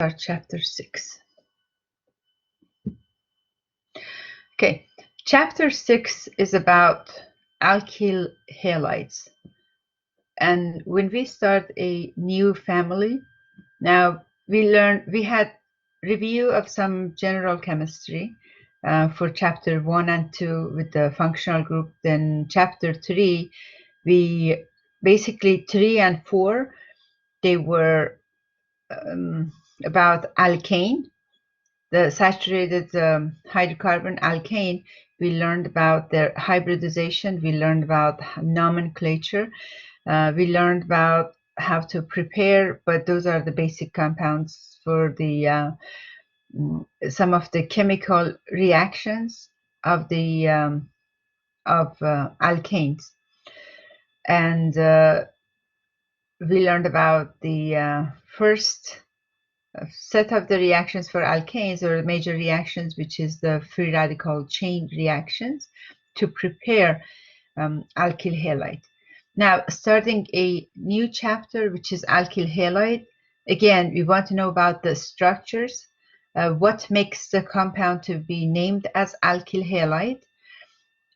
Start chapter 6. Okay, chapter 6 is about alkyl halides. And when we start a new family, now we had review of some general chemistry for chapter 1 and 2 with the functional group. Then chapter 3, we basically 3 and 4, they were about alkane. The saturated hydrocarbon alkane, we learned about their hybridization, we learned about nomenclature, we learned about how to prepare, but those are the basic compounds for the some of the chemical reactions of the alkanes. And we learned about the first set of the reactions for alkanes, or major reactions, which is the free radical chain reactions to prepare alkyl halide. Now, starting a new chapter, which is alkyl halide. Again, we want to know about the structures, what makes the compound to be named as alkyl halide,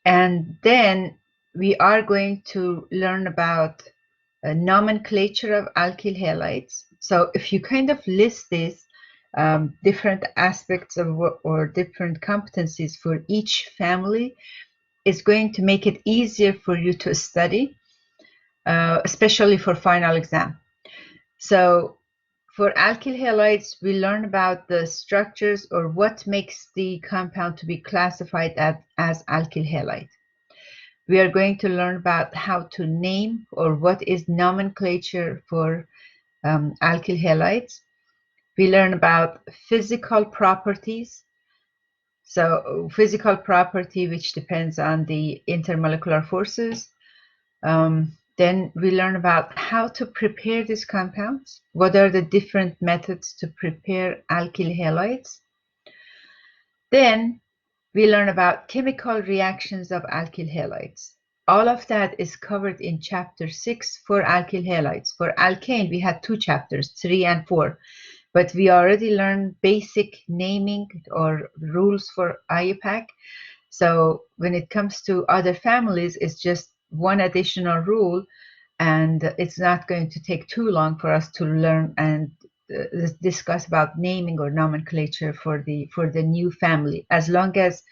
and then we are going to learn about a nomenclature of alkyl halides. So if you kind of list these different aspects of or different competencies for each family, is going to make it easier for you to study, especially for final exam. So for alkyl halides, we learn about the structures or what makes the compound to be classified as alkyl halide. We are going to learn about how to name, or what is nomenclature for alkyl halides. We learn about physical properties. So physical property, which depends on the intermolecular forces. Then we learn about how to prepare these compounds. What are the different methods to prepare alkyl halides? Then we learn about chemical reactions of alkyl halides. All of that is covered in chapter 6 for alkyl halides. For alkane, we had 2 chapters, 3 and 4. But we already learned basic naming or rules for IUPAC. So when it comes to other families, it's just one additional rule, and it's not going to take too long for us to learn and discuss about naming or nomenclature for the new family, as long as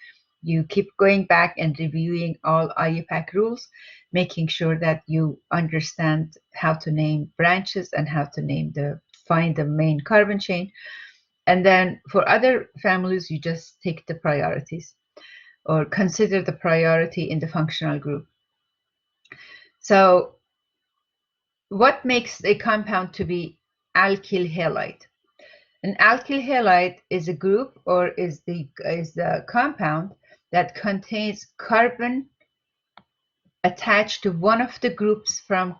you keep going back and reviewing all IUPAC rules, making sure that you understand how to name branches and how to find the main carbon chain. And then for other families, you just take the priorities or consider the priority in the functional group. So what makes a compound to be alkyl halide? An alkyl halide is a group, or is the compound that contains carbon attached to one of the groups from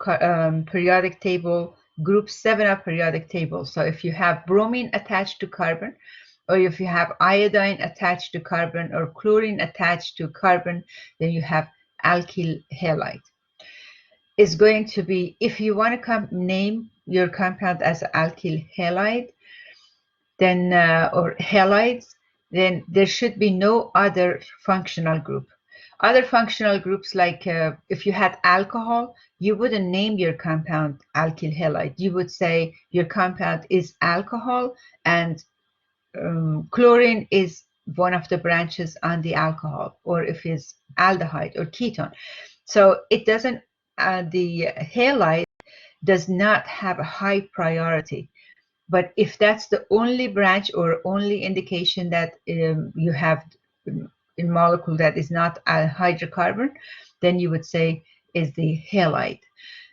periodic table, group 7 of periodic table. So if you have bromine attached to carbon, or if you have iodine attached to carbon, or chlorine attached to carbon, then you have alkyl halide. Is going to be, if you want to name your compound as alkyl halide, then or halides, then there should be no other functional group. Other functional groups, like if you had alcohol, you wouldn't name your compound alkyl halide. You would say your compound is alcohol, and chlorine is one of the branches on the alcohol, or if it's aldehyde or ketone. So it doesn't, the halide does not have a high priority. But if that's the only branch or only indication that you have in molecule that is not a hydrocarbon, then you would say is the halide.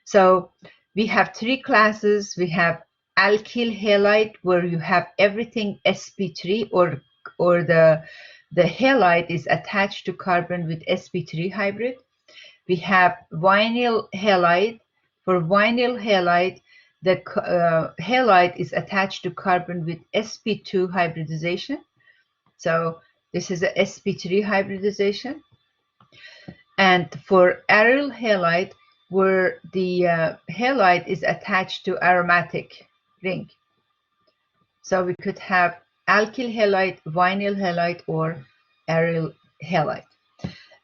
So we have 3 classes. We have alkyl halide, where you have everything sp3, or the halide is attached to carbon with sp3 hybrid. We have vinyl halide. For vinyl halide, the halide is attached to carbon with sp2 hybridization. So this is a sp3 hybridization. And for aryl halide, where the halide is attached to aromatic ring. So we could have alkyl halide, vinyl halide, or aryl halide.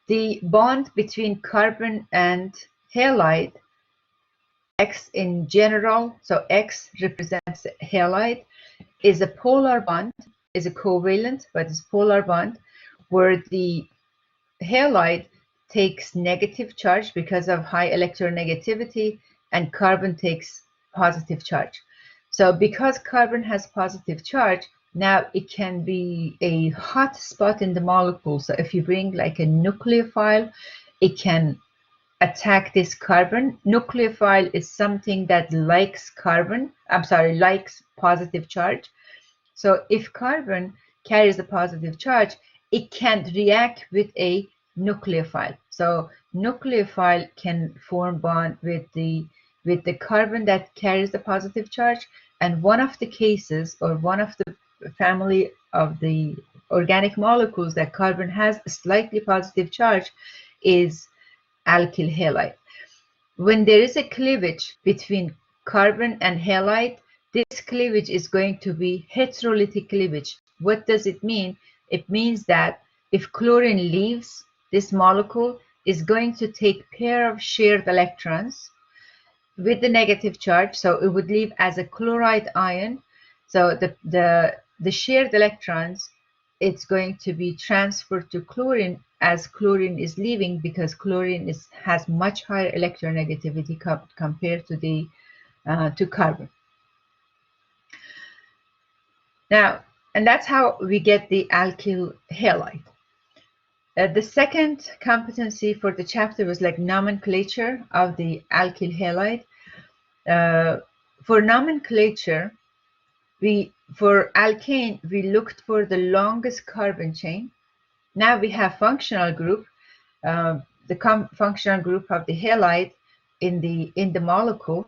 The bond between carbon and halide, X in general, so X represents halide, is a polar bond, is a covalent, but it's polar bond, where the halide takes negative charge because of high electronegativity, and carbon takes positive charge. So because carbon has positive charge, now it can be a hot spot in the molecule. So if you bring like a nucleophile, it can attack this carbon. Nucleophile is something that likes likes positive charge. So if carbon carries a positive charge, it can't react with a nucleophile. So nucleophile can form bond with the carbon that carries the positive charge. And one of the cases, or one of the family of the organic molecules that carbon has a slightly positive charge, is alkyl halide. When there is a cleavage between carbon and halide, this cleavage is going to be heterolytic cleavage. What does it mean? It means that if chlorine leaves this molecule, is going to take pair of shared electrons with the negative charge, so it would leave as a chloride ion. So the shared electrons, it's going to be transferred to chlorine as chlorine is leaving, because chlorine has much higher electronegativity compared to the to carbon. Now, and that's how we get the alkyl halide. The second competency for the chapter was like nomenclature of the alkyl halide. For nomenclature, for alkane, we looked for the longest carbon chain. Now we have functional group, the functional group of the halide in the molecule.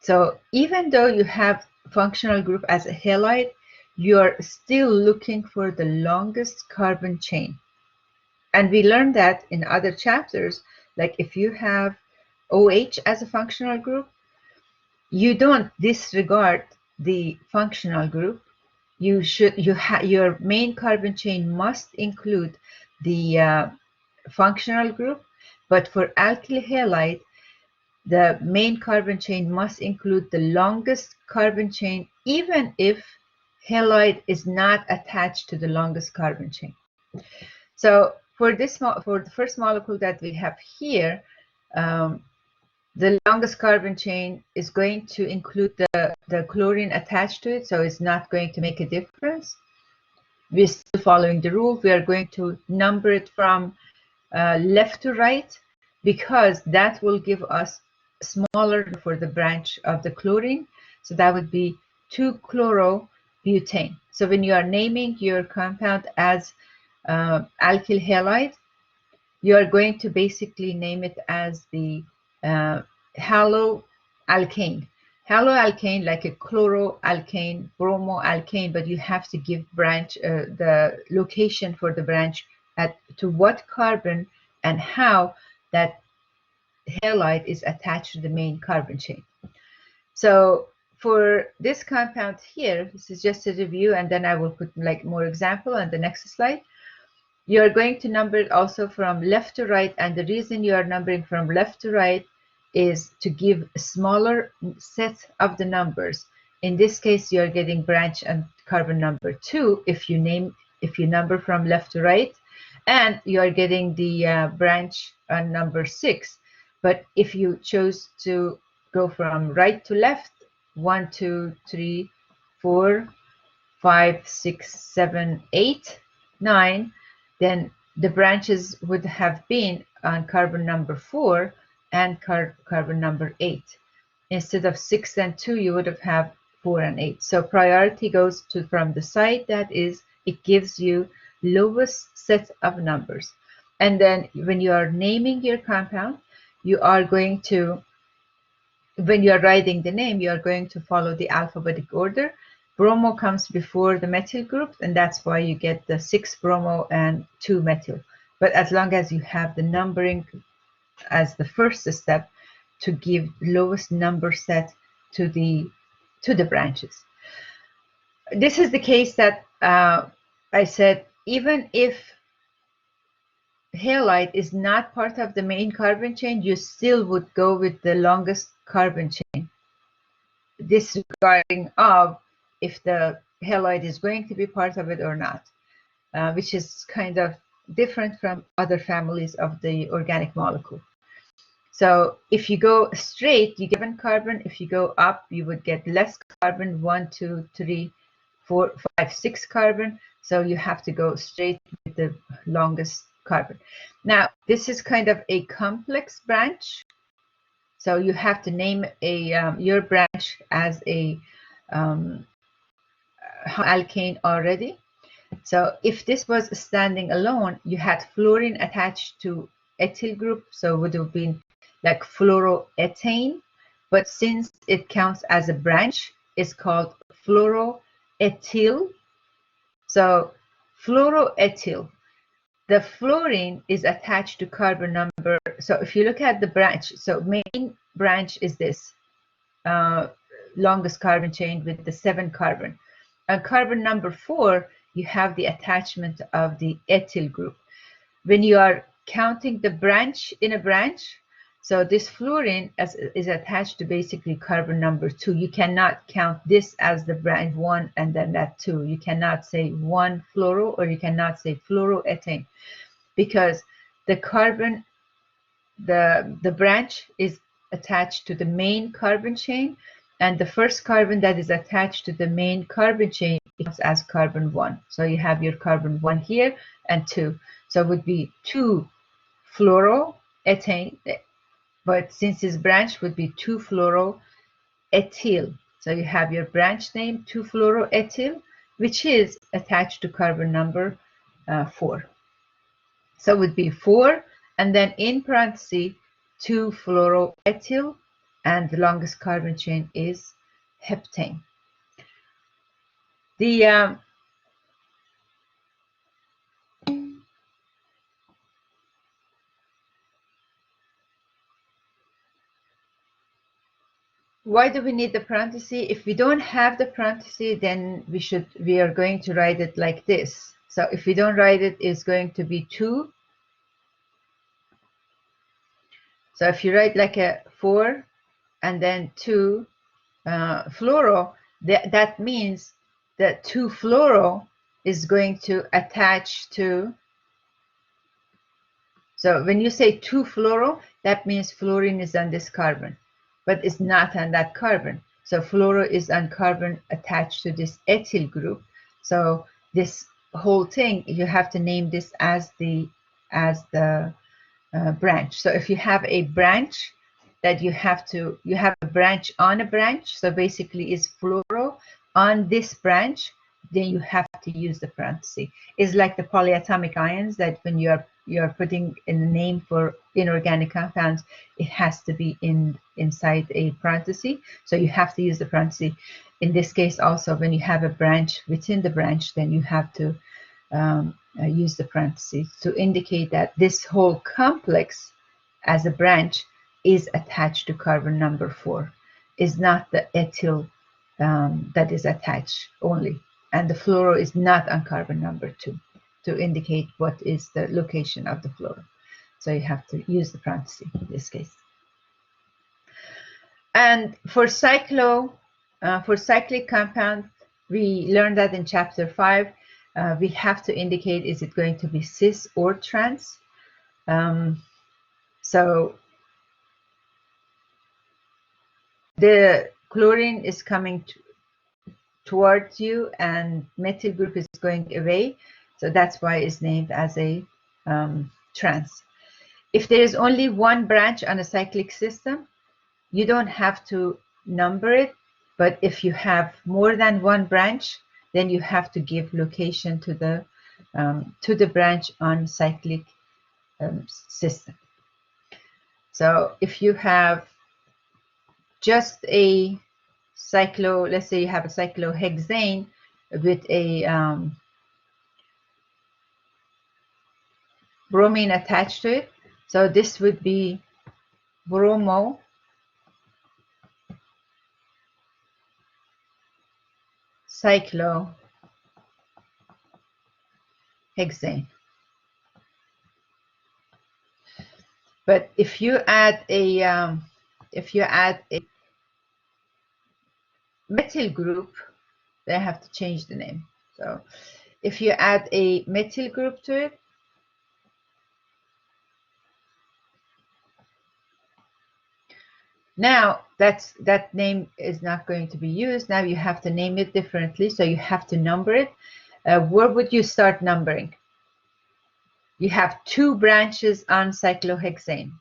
So even though you have functional group as a halide, you're still looking for the longest carbon chain. And we learned that in other chapters, like if you have OH as a functional group, you don't disregard the functional group. Your main carbon chain must include the functional group, but for alkyl halide, the main carbon chain must include the longest carbon chain, even if halide is not attached to the longest carbon chain. So for the first molecule that we have here, the longest carbon chain is going to include the chlorine attached to it, so it's not going to make a difference. We're still following the rule. We are going to number it from left to right, because that will give us smaller for the branch of the chlorine. So that would be 2-chlorobutane. So when you are naming your compound as alkyl halide, you are going to basically name it as the haloalkane. Haloalkane, like a chloroalkane, bromoalkane, but you have to give branch the location for the branch to what carbon and how that halide is attached to the main carbon chain. So for this compound here, this is just a review, and then I will put like more example on the next slide. You are going to number it also from left to right, and the reason you are numbering from left to right is to give a smaller set of the numbers. In this case, you are getting branch and carbon number 2 if you number from left to right, and you are getting the branch number 6. But if you chose to go from right to left, 1, 2, 3, 4, 5, 6, 7, 8, 9, then the branches would have been on carbon number 4 and carbon number 8. Instead of 6 and 2, you would have 4 and 8. So priority goes to from the side that is, it gives you lowest set of numbers. And then when you are naming your compound, you are going to, when you are writing the name, you are going to follow the alphabetic order. Bromo comes before the methyl group, and that's why you get the 6 bromo and 2 methyl. But as long as you have the numbering as the first step to give lowest number set to the branches. this is the case that I said, even if halide is not part of the main carbon chain, you still would go with the longest carbon chain, disregarding of if the halide is going to be part of it or not, which is kind of different from other families of the organic molecule. So if you go straight, you get 1 carbon. If you go up, you would get less carbon, 1, 2, 3, 4, 5, 6 carbon. So you have to go straight with the longest carbon. Now, this is kind of a complex branch. So you have to name your branch as a alkane already. So if this was standing alone, you had fluorine attached to ethyl group, so it would have been like fluoroethane. But since it counts as a branch, it's called fluoroethyl. So fluoroethyl, the fluorine is attached to carbon number. So if you look at the branch, so main branch is this longest carbon chain with the 7 carbon. On carbon number 4, you have the attachment of the ethyl group. When you are counting the branch in a branch, so this fluorine is attached to basically carbon number 2. You cannot count this as the branch 1 and then that 2. You cannot say 1 fluoro, or you cannot say fluoroethane, because the carbon, the branch is attached to the main carbon chain, and the first carbon that is attached to the main carbon chain counts as carbon 1. So you have your carbon 1 here and 2. So it would be 2 fluoroethane, but since this branch would be 2 fluoroethyl. So you have your branch name 2 fluoroethyl, which is attached to carbon number 4. So it would be 4, and then in parentheses 2 fluoroethyl, and the longest carbon chain is heptane. The why do we need the parenthesis? If we don't have the parenthesis, then we are going to write it like this. So if we don't write it, it's going to be 2. So if you write like a 4 and then 2 fluoro, that means that 2 fluoro is going to attach to. So when you say 2 fluoro, that means fluorine is on this carbon, but it's not on that carbon. So fluoro is on carbon attached to this ethyl group. So this whole thing, you have to name this as the branch. So if you have a branch that you have a branch on a branch, so basically it's fluoro on this branch, then you have to use the parenthesis. It's like the polyatomic ions that when you're putting in a name for inorganic compounds, it has to be inside a parenthesis. So you have to use the parenthesis. In this case also, when you have a branch within the branch, then you have to use the parentheses to indicate that this whole complex as a branch is attached to carbon number 4, is not the ethyl that is attached only, and the fluoro is not on carbon number 2 to indicate what is the location of the fluoro. So you have to use the parentheses in this case. And for cyclic compound, we learned that in chapter 5. We have to indicate, is it going to be cis or trans? So the chlorine is coming towards you and methyl group is going away. So that's why it's named as a trans. If there is only one branch on a cyclic system, you don't have to number it. But if you have more than one branch, then you have to give location to the branch on cyclic system. So if you have just a let's say you have a cyclohexane with a bromine attached to it, so this would be bromo cyclohexane. But if you add a methyl group, they have to change the name. So if you add a methyl group to it, now that name is not going to be used. Now you have to name it differently. So you have to number it. Where would you start numbering? You have 2 branches on cyclohexane.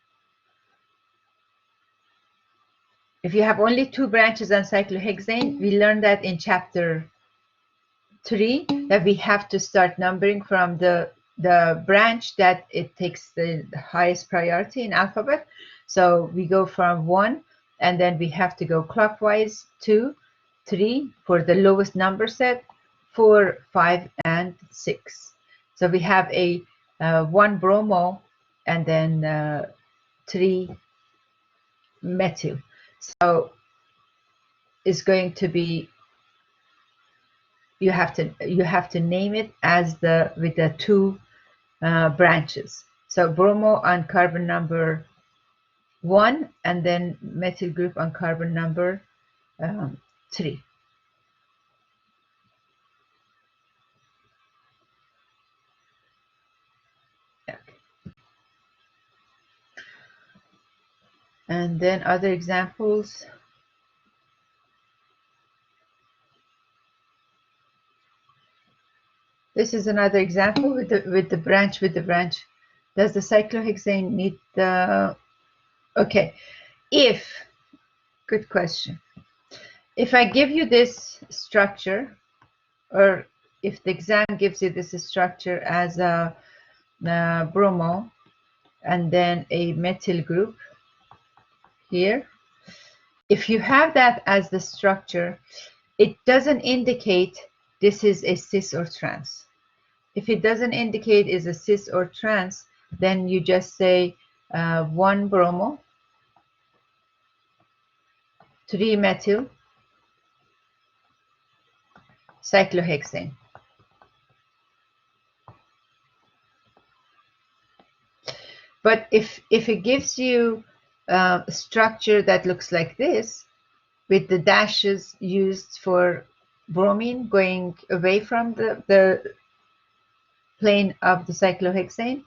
If you have only 2 branches on cyclohexane, we learned that in chapter 3 that we have to start numbering from the branch that it takes the highest priority in alphabet. So we go from 1, and then we have to go clockwise, 2, 3 for the lowest number set, 4, 5, and 6. So we have a 1 bromo and then 3 methyl. So it's going to be, you have to name it as with the 2 branches. So bromo on carbon number 1, and then methyl group on carbon number 3. Okay. And then other examples. This is another example with the branch. Does the cyclohexane need the? Okay, good question. If I give you this structure, or if the exam gives you this structure as a bromo and then a methyl group here, if you have that as the structure, it doesn't indicate this is a cis or trans. If it doesn't indicate is a cis or trans, then you just say 1 bromo, 3 methyl, cyclohexane. But if it gives you a structure that looks like this, with the dashes used for bromine going away from the plane of the cyclohexane,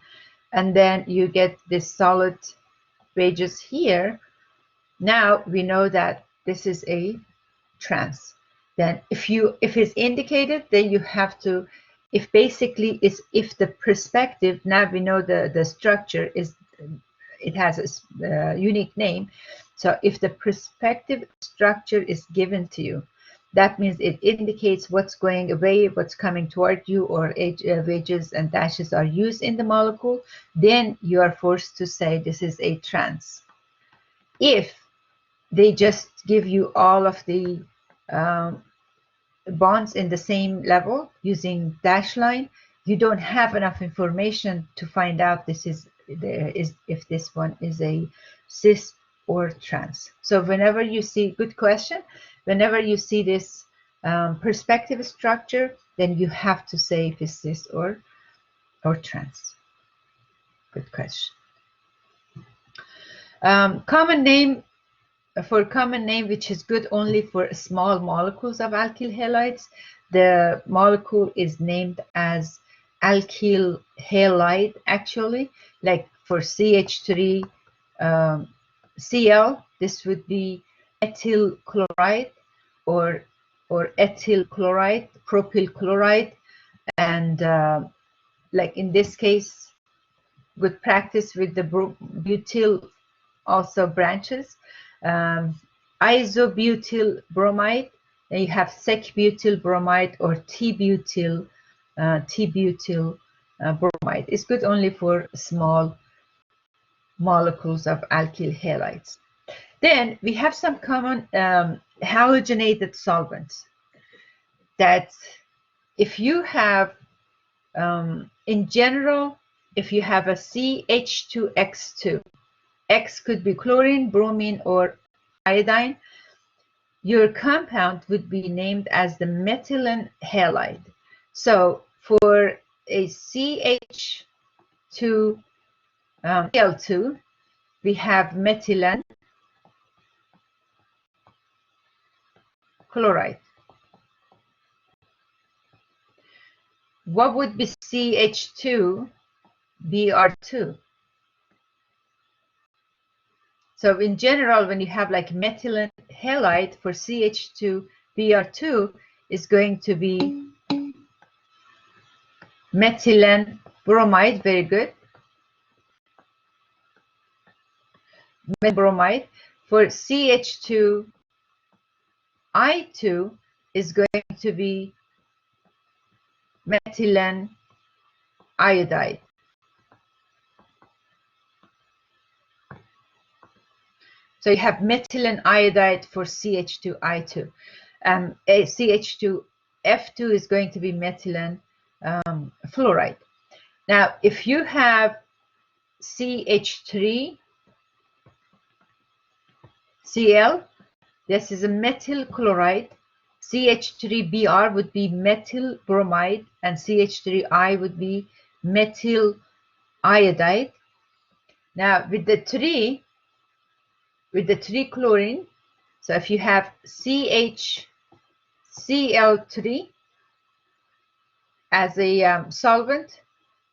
and then you get this solid wedges here, now we know that this is a trans. Then if it's indicated, then you have to, if the perspective, now we know the structure is, it has a unique name. So if the perspective structure is given to you, that means it indicates what's going away, what's coming toward you, or wedges and dashes are used in the molecule, then you are forced to say this is a trans. If they just give you all of the bonds in the same level using dash line, you don't have enough information to find out if this one is a cis or trans. So whenever you see, good question, whenever you see this perspective structure, then you have to say if it's cis or trans. Good question. Common name, which is good only for small molecules of alkyl halides, the molecule is named as alkyl halide, actually. Like for CH3 Cl, this would be ethyl chloride or ethyl chloride, propyl chloride, and like in this case, with practice with the butyl also branches, isobutyl bromide, and you have sec-butyl bromide or T-butyl bromide. It's good only for small molecules of alkyl halides. Then we have some common halogenated solvents that if you have, in general, if you have a CH2X2, X could be chlorine, bromine, or iodine. your compound would be named as the methylene halide. So for a CH2 Cl2, we have methylene chloride. What would be CH2 Br2? So in general, when you have like methylene halide for CH2 Br2 is going to be methylene bromide. Very good. Bromide. For CH2 I2 is going to be methylene iodide. So you have methylene iodide for CH2I2. CH2F2 is going to be methylene fluoride. Now, if you have CH3 Cl, this is a methyl chloride. CH3Br would be methyl bromide, and CH3I would be methyl iodide. Now, with the 3 chlorine, so if you have CHCl3 as a solvent,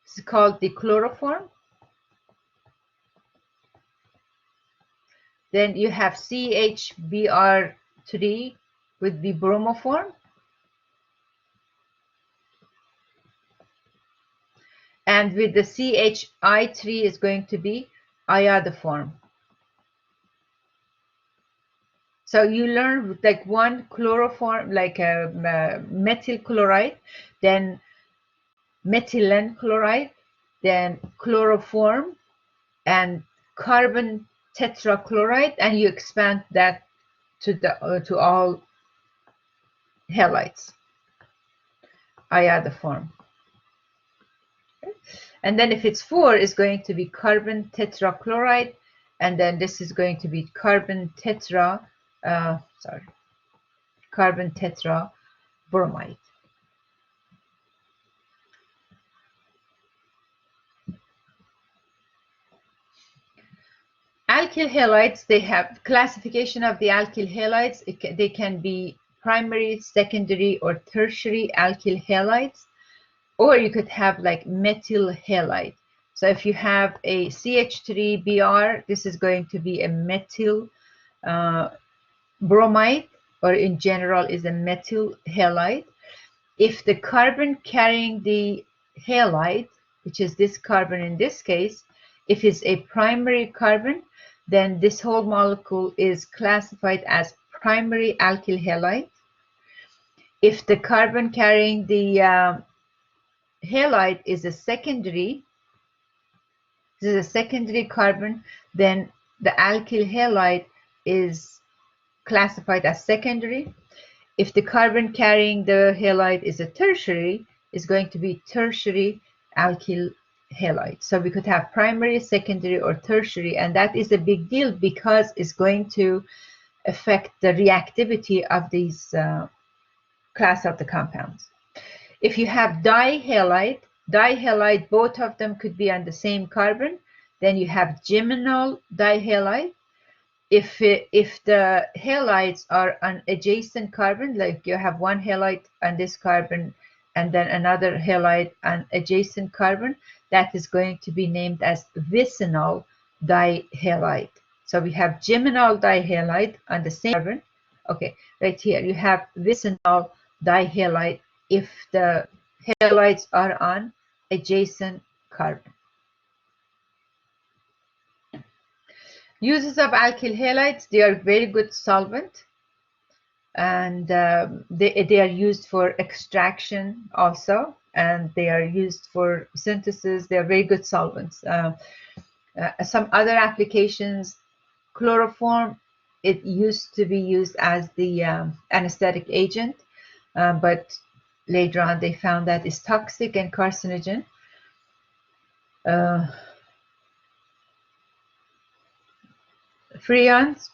it's called the chloroform. Then you have CHBr3 with the bromoform. And with the CHI3 is going to be iodoform. So you learn like one chloroform, like a methyl chloride, then methylene chloride, then chloroform, and carbon tetrachloride, and you expand that to all halides, iodoform. Okay. And then if it's 4, it's going to be carbon tetrachloride, and then this is going to be carbon tetra bromide. Alkyl halides, they have classification of the alkyl halides. They can be primary, secondary, or tertiary alkyl halides, or you could have like methyl halide. So if you have a CH3Br, this is going to be a methyl bromide, or in general is a methyl halide. If the carbon carrying the halide, which is this carbon in this case, if it's a primary carbon, then this whole molecule is classified as primary alkyl halide. If the carbon carrying the halide is a secondary, this is a secondary carbon, then the alkyl halide is classified as secondary. If the carbon carrying the halide is a tertiary, it's going to be tertiary alkyl halide. So we could have primary, secondary, or tertiary, and that is a big deal because it's going to affect the reactivity of these class of the compounds. If you have dihalide, both of them could be on the same carbon, then you have geminal dihalide. If the halides are on adjacent carbon, like you have one halide on this carbon and then another halide on adjacent carbon, that is going to be named as vicinal dihalide. So we have geminal dihalide on the same carbon. Okay, right here you have vicinal dihalide if the halides are on adjacent carbon. Uses of alkyl halides, they are very good solvent, and they are used for extraction also, and they are used for synthesis. They are very good solvents. Some other applications, chloroform, it used to be used as the anesthetic agent, but later on they found that it's toxic and carcinogen. Freons,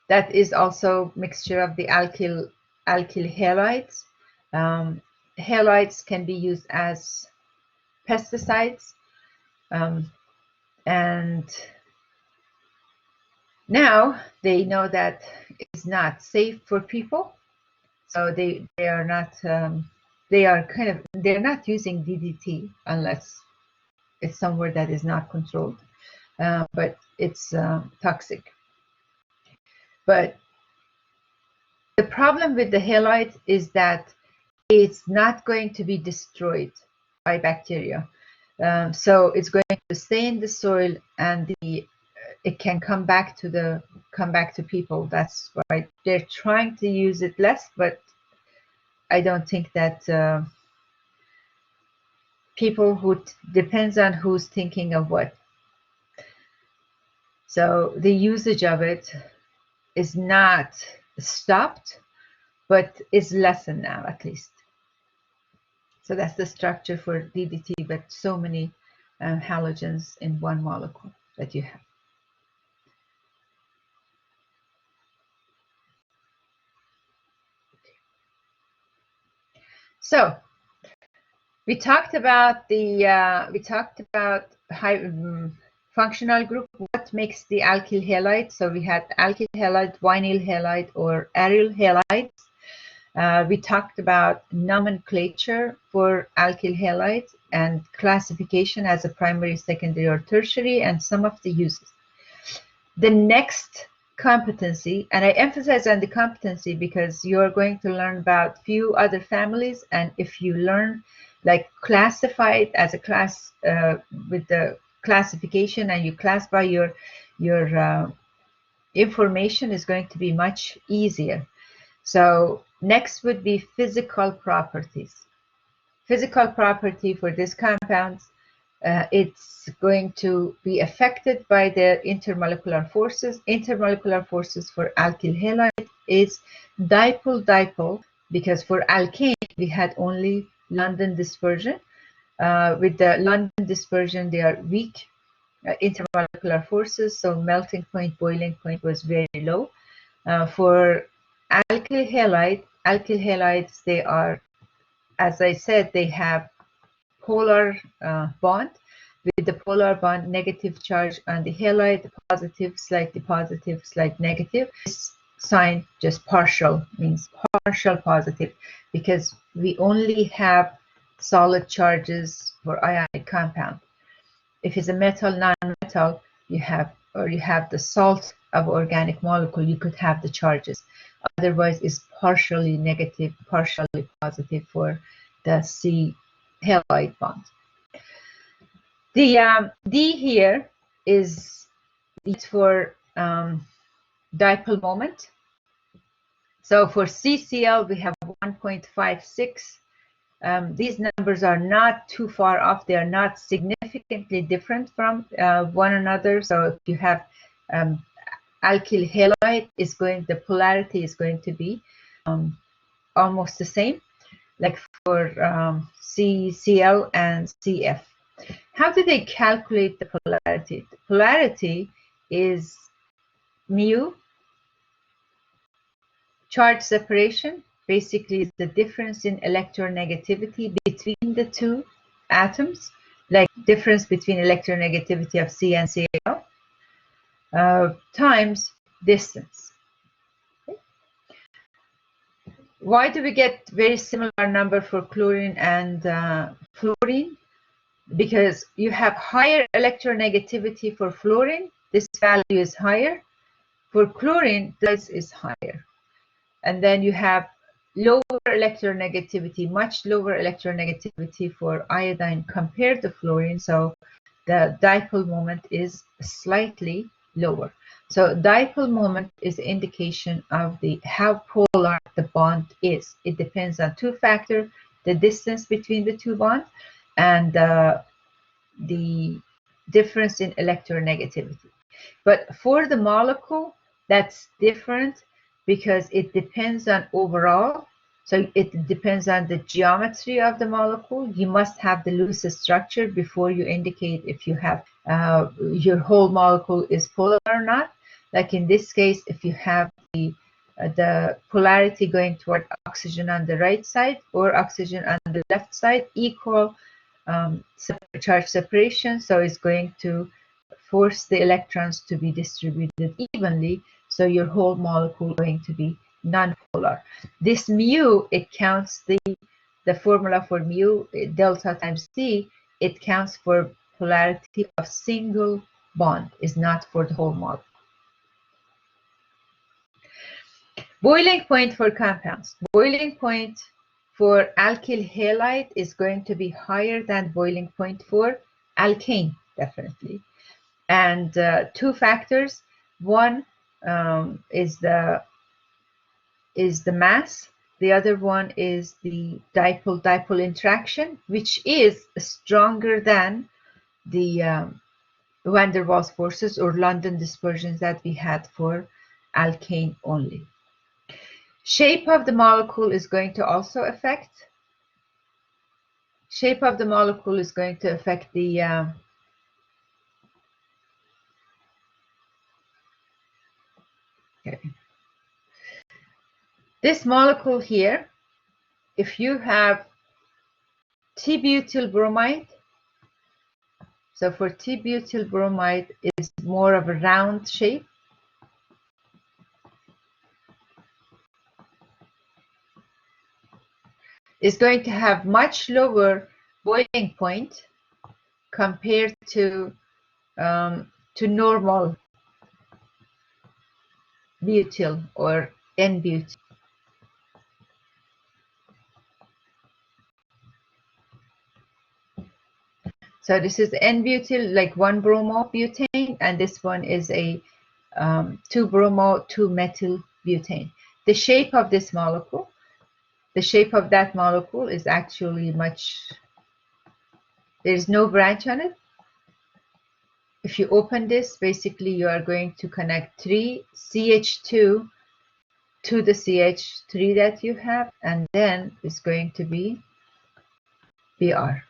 That is also mixture of the alkyl halides. Halides can be used as pesticides, and now they know that it's not safe for people, so they are not they're not using DDT unless it's somewhere that is not controlled, but it's toxic. But the problem with the halide is that it's not going to be destroyed by bacteria. So it's going to stay in the soil, and it can come back to people. That's why they're trying to use it less, but I don't think that people who depends on who's thinking of what. So the usage of it is not stopped, but is lessened now at least. So that's the structure for DDT, but so many halogens in one molecule that you have. So we talked about the functional group. What makes the alkyl halide? So we had alkyl halide, vinyl halide, or aryl halides. We talked about nomenclature for alkyl halides and classification as a primary, secondary, or tertiary, and some of the uses. The next competency, and I emphasize on the competency because you're going to learn about few other families, and if you learn like classify it as a class with the classification, and you classify your information, is going to be much easier. So next would be physical properties. Physical property for this compound, it's going to be affected by the intermolecular forces. Intermolecular forces for alkyl halide is dipole-dipole, because for alkane we had only London dispersion. With the London dispersion, they are weak intermolecular forces, so melting point, boiling point was very low. For alkyl halides, they are, as I said, they have polar bond. With the polar bond, negative charge on the halide, positive, slight negative. This sign just partial means partial positive, because we only have solid charges for ionic compound. If it's a metal, non-metal, you have the salt of organic molecule, you could have the charges. Otherwise, it's partially negative, partially positive for the C halide bond. The D here is for dipole moment. So for CCl, we have 1.56. These numbers are not too far off. They are not significantly different from one another. So if you have alkyl halide, the polarity is going to be almost the same, like for CCl and CF. How do they calculate the polarity? The polarity is mu, charge separation, basically is the difference in electronegativity between the two atoms, like difference between electronegativity of C and Cl, times distance. Okay. Why do we get very similar number for chlorine and fluorine? Because you have higher electronegativity for fluorine, this value is higher. For chlorine, this is higher. And then you have lower electronegativity, much lower electronegativity for iodine compared to fluorine, so the dipole moment is slightly lower. So dipole moment is an indication of how polar the bond is. It depends on two factors: the distance between the two bonds and the difference in electronegativity. But for the molecule, that's different because it depends on overall. So it depends on the geometry of the molecule. You must have the loosest structure before you indicate if you have your whole molecule is polar or not. Like in this case, if you have the polarity going toward oxygen on the right side or oxygen on the left side, equal charge separation, so it's going to force the electrons to be distributed evenly, so your whole molecule is going to be nonpolar. This mu, it counts the formula for mu, delta times T, it counts for polarity of single bond, is not for the whole molecule. Boiling point for compounds. Boiling point for alkyl halide is going to be higher than boiling point for alkane, definitely. And two factors. One is the mass. The other one is the dipole-dipole interaction, which is stronger than the van der Waals forces or London dispersions that we had for alkane only. Shape of the molecule is going to also affect. Shape of the molecule is going to affect the okay. This molecule here, if you have T-butyl bromide, so for T-butyl bromide is more of a round shape. Is going to have much lower boiling point compared to normal butyl or N-butyl. So this is N-butyl, like 1-bromo-butane, and this one is a 2-bromo, 2-methyl butane. The shape of this molecule, the shape of that molecule is actually there's no branch on it. If you open this, basically you are going to connect 3 CH2 to the CH3 that you have, and then it's going to be Br.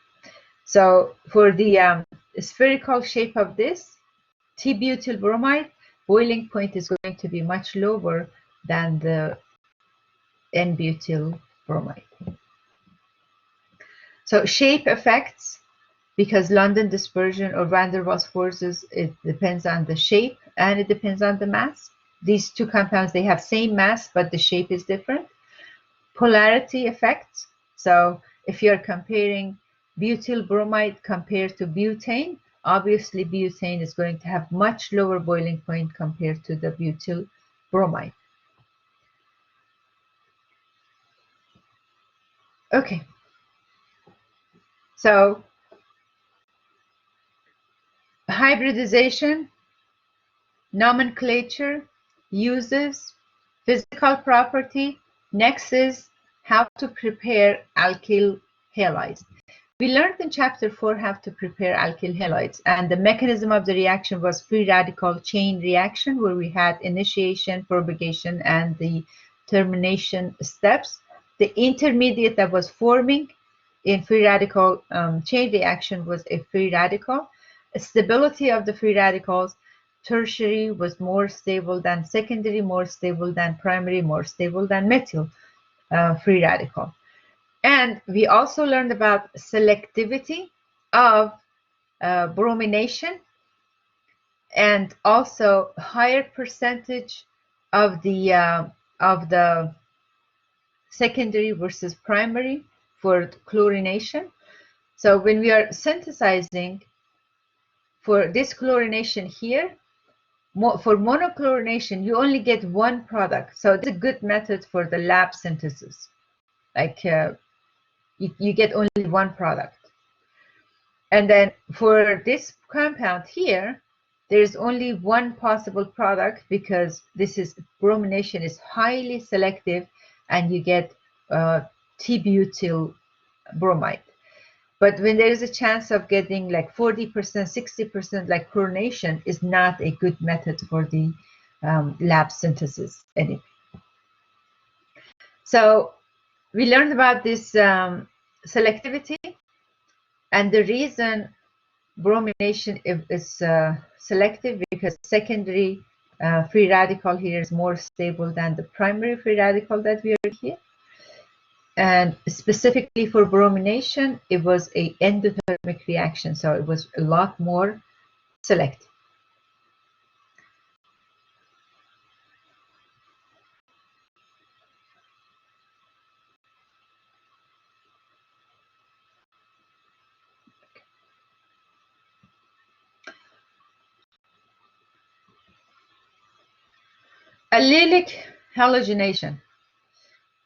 So for the spherical shape of this T-butyl bromide, boiling point is going to be much lower than the N-butyl bromide. So shape effects, because London dispersion or van der Waals forces, it depends on the shape and it depends on the mass. These two compounds, they have same mass, but the shape is different. Polarity effects. So if you're comparing butyl bromide compared to butane, obviously butane is going to have much lower boiling point compared to the butyl bromide. Okay. So hybridization, nomenclature, uses, physical property. Next is how to prepare alkyl halides. We learned in chapter 4 how to prepare alkyl halides, and the mechanism of the reaction was free radical chain reaction, where we had initiation, propagation, and the termination steps. The intermediate that was forming in free radical chain reaction was a free radical. Stability of the free radicals, tertiary was more stable than secondary, more stable than primary, more stable than methyl free radical. And we also learned about selectivity of bromination, and also higher percentage of the secondary versus primary for chlorination. So when we are synthesizing for this chlorination here, for monochlorination, you only get one product. So it's a good method for the lab synthesis. Like you get only one product. And then for this compound here, there's only one possible product, because this is bromination is highly selective, and you get T-butyl bromide. But when there is a chance of getting like 40%, 60% like chlorination, is not a good method for the lab synthesis anyway. So we learned about this selectivity, and the reason bromination is selective, because secondary Free radical here is more stable than the primary free radical that we are here. And specifically for bromination, it was an endothermic reaction, so it was a lot more selective. Allelic halogenation.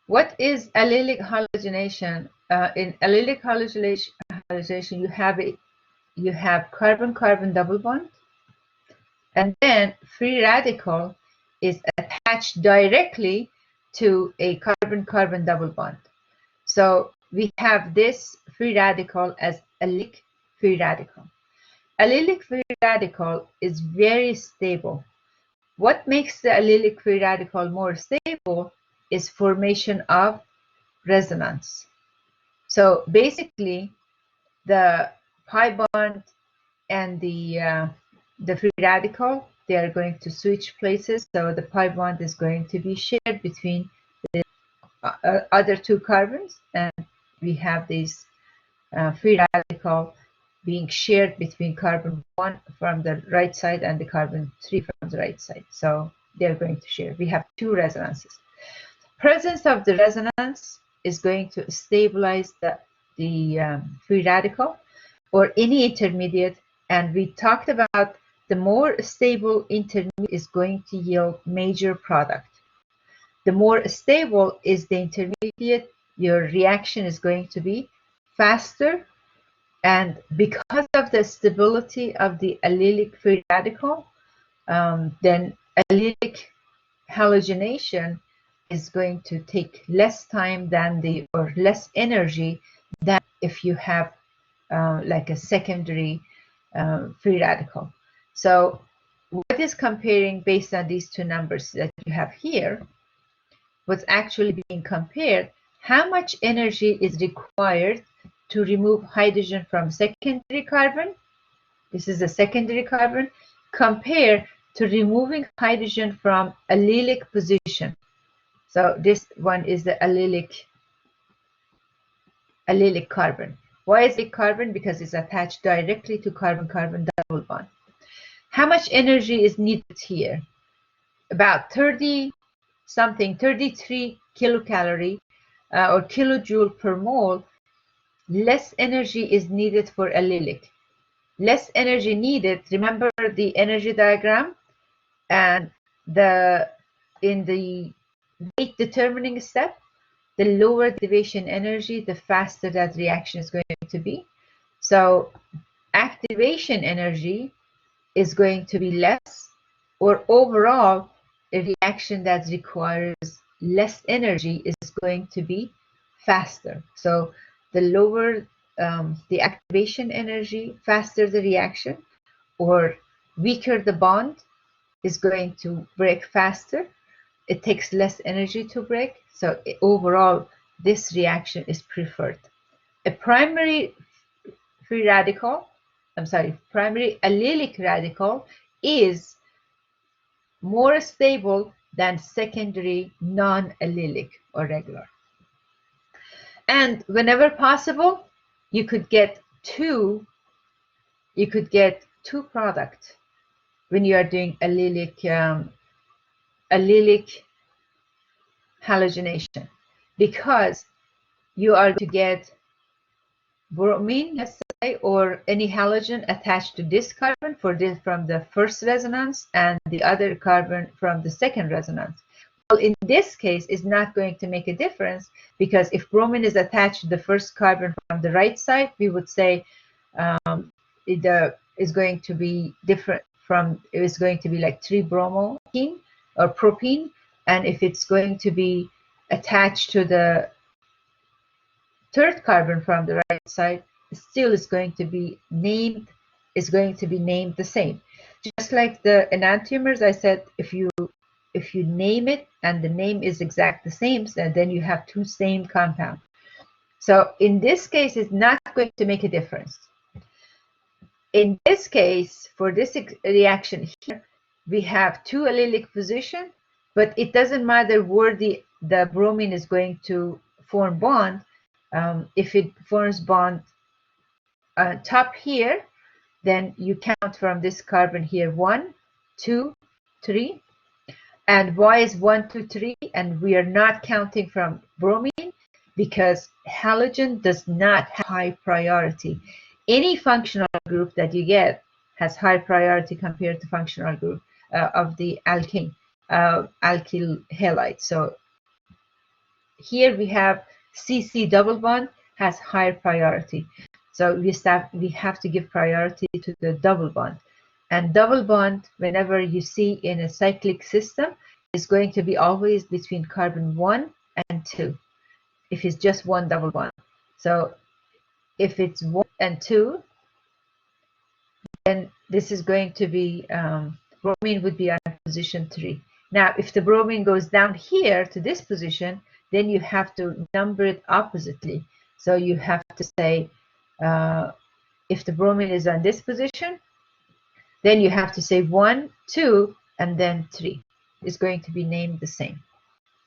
What is allelic halogenation? In allelic halogenation, you have carbon-carbon double bond, and then free radical is attached directly to a carbon-carbon double bond. So we have this free radical as allelic free radical. Allelic free radical is very stable. What makes the allelic free radical more stable is formation of resonance. So basically, the pi bond and the free radical, they are going to switch places. So the pi bond is going to be shared between the other two carbons, and we have these free radical being shared between carbon 1 from the right side and the carbon 3 from the right side. So they're going to share. We have two resonances. Presence of the resonance is going to stabilize the free radical or any intermediate, and we talked about the more stable intermediate is going to yield major product. The more stable is the intermediate, your reaction is going to be faster, and because of the stability of the allelic free radical, then allelic halogenation is going to take less time than or less energy than if you have like a secondary free radical. So what is comparing based on these two numbers that you have here? What's actually being compared, how much energy is required to remove hydrogen from secondary carbon? This is a secondary carbon, compared to removing hydrogen from allelic position. So this one is the allelic carbon. Why is it carbon? Because it's attached directly to carbon-carbon double bond. How much energy is needed here? About 33 kilocalorie or kilojoule per mole. Less energy is needed for allelic. Less energy needed. Remember the energy diagram, and in the rate determining step, the lower the activation energy, the faster that reaction is going to be. So activation energy is going to be less, or overall a reaction that requires less energy is going to be faster. So the lower the activation energy, faster the reaction, or weaker the bond is going to break faster. It takes less energy to break. So overall, this reaction is preferred. A primary primary allelic radical is more stable than secondary non-allelic or regular. And whenever possible, you could get two products when you are doing allelic halogenation, because you are to get bromine, let's say, or any halogen attached to this carbon from the first resonance and the other carbon from the second resonance. Well, in this case, it's not going to make a difference, because if bromine is attached to the first carbon from the right side, we would say it is going to be different from, it is going to be like 3-bromopene or propene, and if it's going to be attached to the third carbon from the right side, still is going to be named the same. Just like the enantiomers, I said, if you name it and the name is exact the same, then you have two same compound. So in this case, it's not going to make a difference. In this case, for this reaction here, we have two allelic position, but it doesn't matter where the bromine is going to form bond. If it forms bond top here, then you count from this carbon here 1, 2, 3. And why is 1, 2, 3? And we are not counting from bromine because halogen does not have high priority. Any functional group that you get has high priority compared to functional group of the alkene, alkyl halide. So here we have CC double bond has higher priority. So we have to give priority to the double bond. And double bond, whenever you see in a cyclic system, is going to be always between carbon 1 and 2, if it's just one double bond. So if it's 1 and 2, then this is going to be, bromine would be on position 3. Now, if the bromine goes down here to this position, then you have to number it oppositely. So you have to say, if the bromine is on this position, then you have to say 1, 2, and then 3. It's going to be named the same.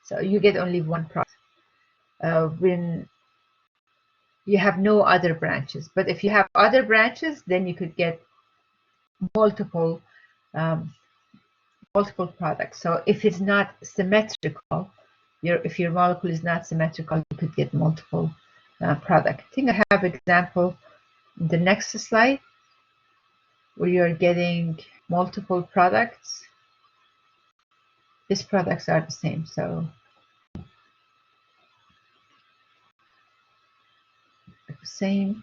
So you get only one product when you have no other branches. But if you have other branches, then you could get multiple multiple products. So if it's not symmetrical, if your molecule is not symmetrical, you could get multiple products. I think I have an example in the next slide where you're getting multiple products. These products are the same, so same.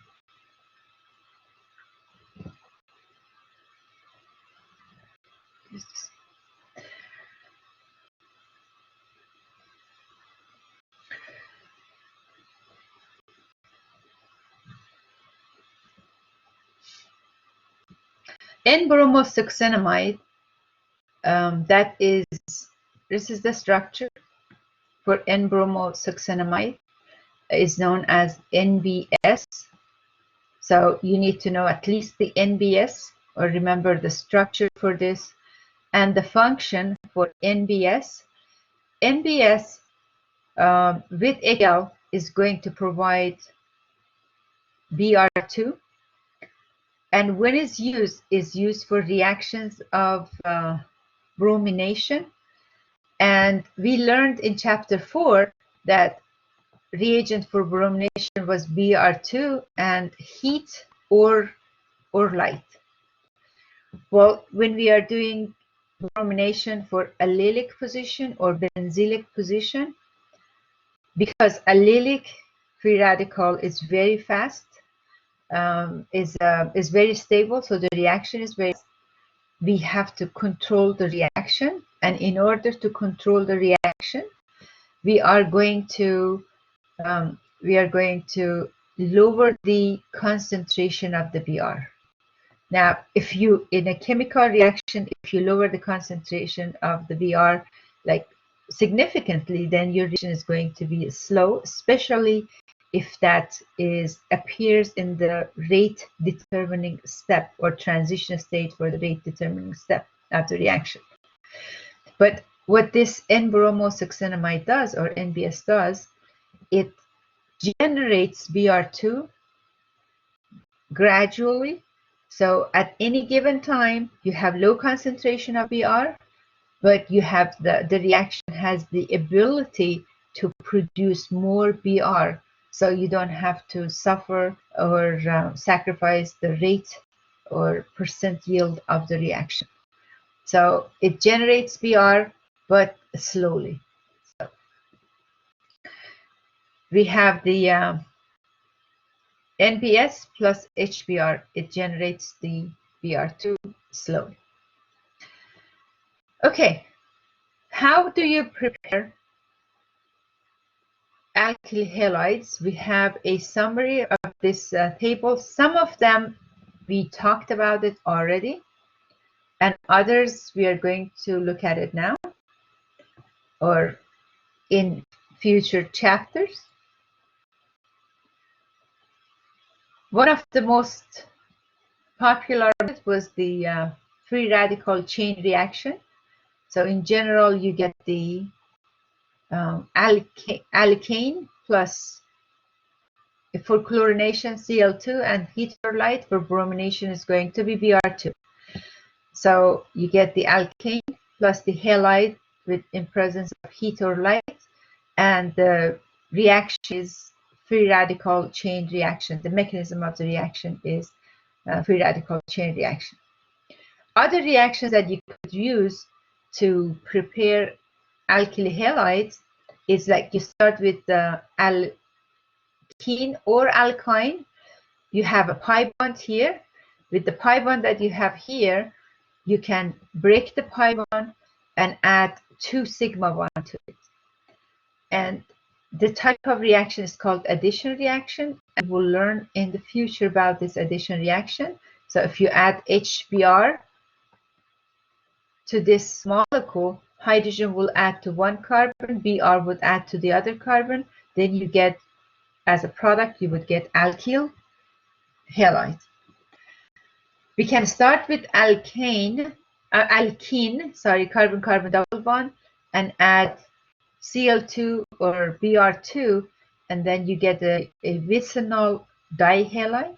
N-bromosuccinimide, this is the structure for N-bromosuccinimide, is known as NBS. So you need to know at least the NBS, or remember the structure for this, and the function for NBS. NBS with Acl is going to provide Br2, and when it's used for reactions of bromination. And we learned in chapter 4 that reagent for bromination was Br2 and heat or light. Well, when we are doing bromination for allelic position or benzylic position, because allelic free radical is very fast, is very stable, so the reaction is very, we have to control the reaction, and in order to control the reaction, we are going to lower the concentration of the Br. Now, if you, in a chemical reaction, if you lower the concentration of the Br like significantly, then your reaction is going to be slow, especially if that appears in the rate determining step or transition state for the rate determining step of the reaction. But what this N-bromosuccinimide does, or NBS does, it generates Br2 gradually. So at any given time, you have low concentration of Br, but you have the reaction has the ability to produce more Br. So you don't have to suffer or sacrifice the rate or percent yield of the reaction. So it generates Br, but slowly. So we have the NBS plus HBr. It generates the Br2 slowly. Okay, how do you prepare alkyl halides? We have a summary of this table. Some of them we talked about it already, and others we are going to look at it now or in future chapters. One of the most popular was the free radical chain reaction. So in general, you get the alkane plus, for chlorination, Cl2, and heterolyte for bromination is going to be Br2. So you get the alkane plus the halide in presence of heterolyte, and the reaction is free radical chain reaction. The mechanism of the reaction is free radical chain reaction. Other reactions that you could use to prepare alkyl halides is like you start with the alkene or alkyne. You have a pi bond here. With the pi bond that you have here, you can break the pi bond and add 2 sigma bond to it. And the type of reaction is called addition reaction, and we'll learn in the future about this addition reaction. So if you add HBr to this molecule, hydrogen will add to one carbon, Br would add to the other carbon, then you get, as a product, you would get alkyl halide. We can start with alkene, carbon-carbon double bond, and add Cl2 or Br2, and then you get a vicinal dihalide.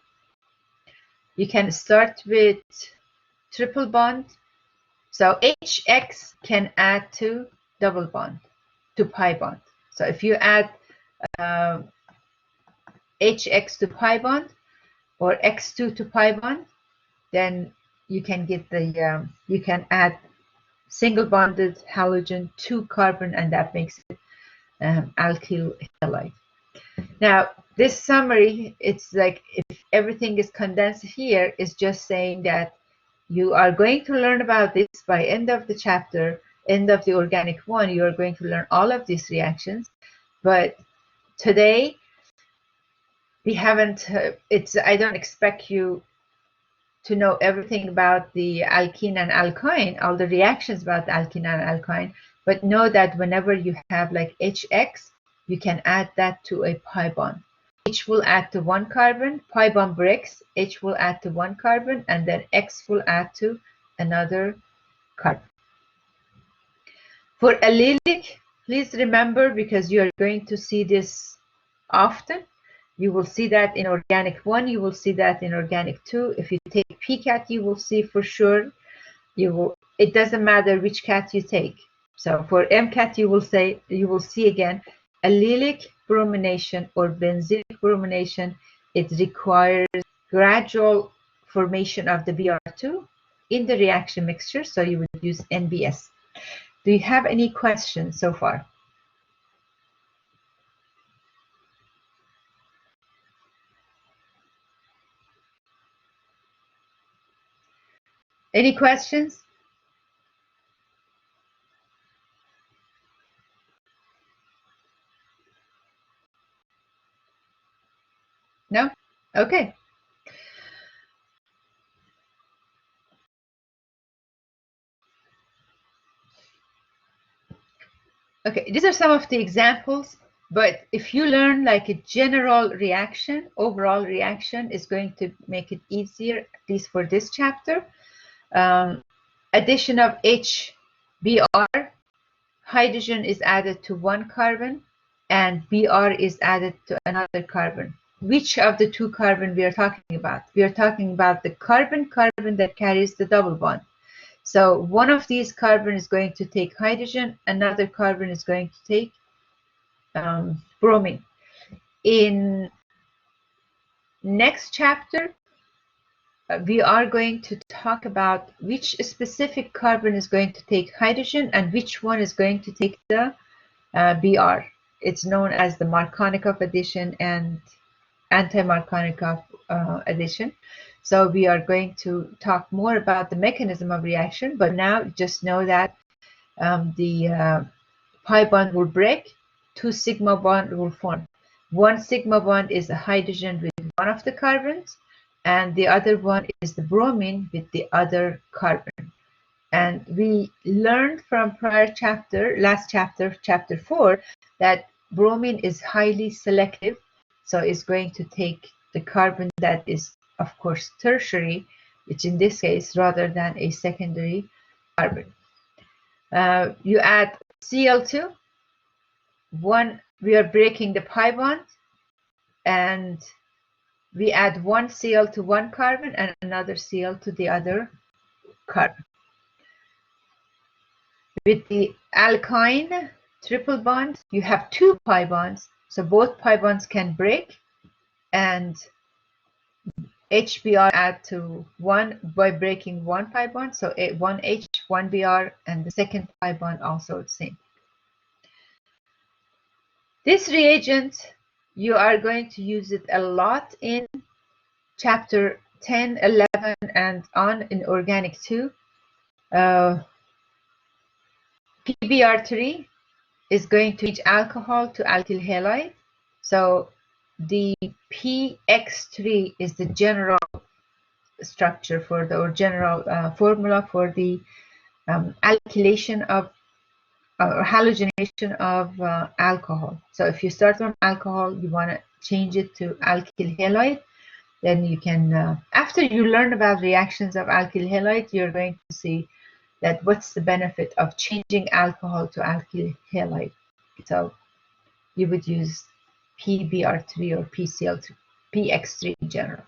You can start with triple bond. So HX can add to double bond, to pi bond. So if you add HX to pi bond or X2 to pi bond, then you can get the, you can add single bonded halogen to carbon, and that makes it alkyl halide. Now, this summary, it's like if everything is condensed here, is just saying that you are going to learn about this by end of the chapter, end of the organic one. You are going to learn all of these reactions, but today we haven't. I don't expect you to know everything about the alkene and alkyne, all the reactions about the alkene and alkyne, but know that whenever you have like HX, you can add that to a pi bond. H will add to one carbon, pi bond breaks, H will add to one carbon, and then X will add to another carbon. For allelic, please remember, because you are going to see this often, you will see that in organic 1, you will see that in organic 2. If you take PCAT, you will see for sure. It doesn't matter which cat you take. So for MCAT, you will see again allelic bromination or benzylic bromination. It requires gradual formation of the Br2 in the reaction mixture, so you would use NBS. Do you have any questions so far? Any questions? No? Okay. Okay, these are some of the examples, but if you learn like a general reaction, overall reaction is going to make it easier, at least for this chapter. Addition of HBr, hydrogen is added to one carbon and Br is added to another carbon. Which of the two carbon we are talking about? We are talking about the carbon-carbon that carries the double bond. So one of these carbon is going to take hydrogen, another carbon is going to take bromine. In next chapter, we are going to talk about which specific carbon is going to take hydrogen and which one is going to take the Br. It's known as the Markovnikov addition and anti-Markovnikov addition. So we are going to talk more about the mechanism of reaction, but now just know that the pi bond will break, 2 sigma bond will form. 1 sigma bond is a hydrogen with one of the carbons, and the other one is the bromine with the other carbon. And we learned from prior chapter, last chapter, chapter 4, that bromine is highly selective, so it's going to take the carbon that is, of course, tertiary which in this case, rather than a secondary carbon. You add Cl2, we are breaking the pi bond, and we add one Cl to one carbon and another Cl to the other carbon. With the alkyne triple bond, you have two pi bonds, so both pi bonds can break, and HBr add to one by breaking one pi bond, so one H, one Br, and the second pi bond also the same. This reagent, you are going to use it a lot in chapter 10, 11, and on in Organic 2. PBr3 is going to change alcohol to alkyl halide. So the PX3 is the general structure for the, or general formula for the alkylation of or halogenation of alcohol. So if you start from alcohol, you want to change it to alkyl halide, then you can, after you learn about reactions of alkyl halide, you're going to see that what's the benefit of changing alcohol to alkyl halide. So you would use PBr3 or PCl3, PX3 in general.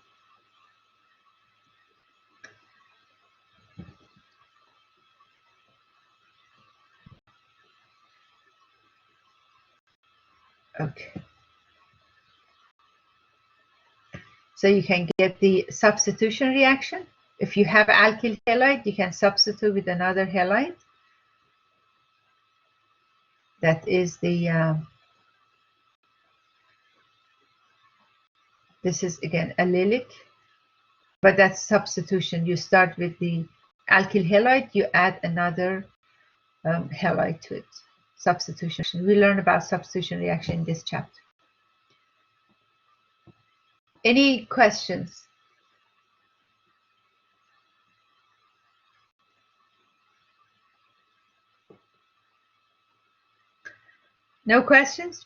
Okay. So you can get the substitution reaction. If you have alkyl halide, you can substitute with another halide. That is the, this is again allelic, but that's substitution. You start with the alkyl halide, you add another halide to it. Substitution. We learn about substitution reaction in this chapter. Any questions? No questions?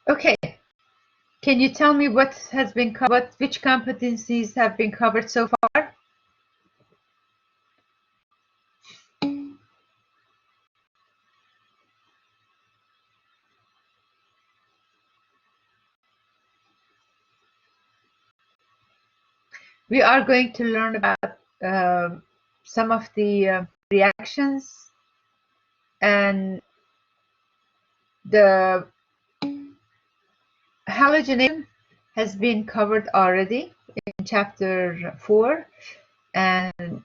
Okay. Can you tell me what has been covered, which competencies have been covered so far? We are going to learn about some of the reactions, and the halogenation has been covered already in chapter 4, and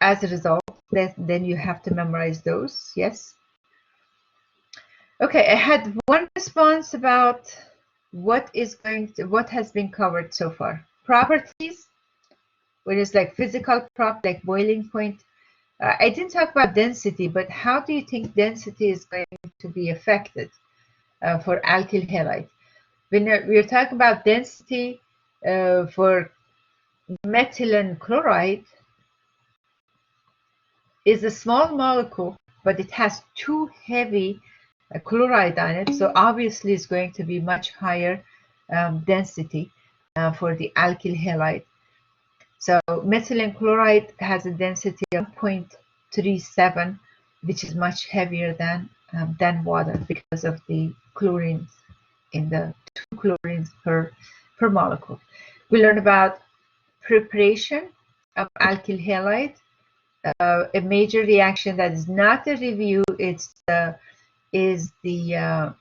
as a result, then you have to memorize those. Yes. Okay, I had one response about what has been covered so far. Properties, which is like physical prop, like boiling point. I didn't talk about density, but how do you think density is going to be affected for alkyl halide? When we're talking about density for methylene chloride, is a small molecule, but it has too heavy chloride on it, so obviously it's going to be much higher density for the alkyl halide. So methylene chloride has a density of 0.37, which is much heavier than water because of the chlorines in the 2 chlorines per molecule. We learned about preparation of alkyl halide. A major reaction that is not a review, is the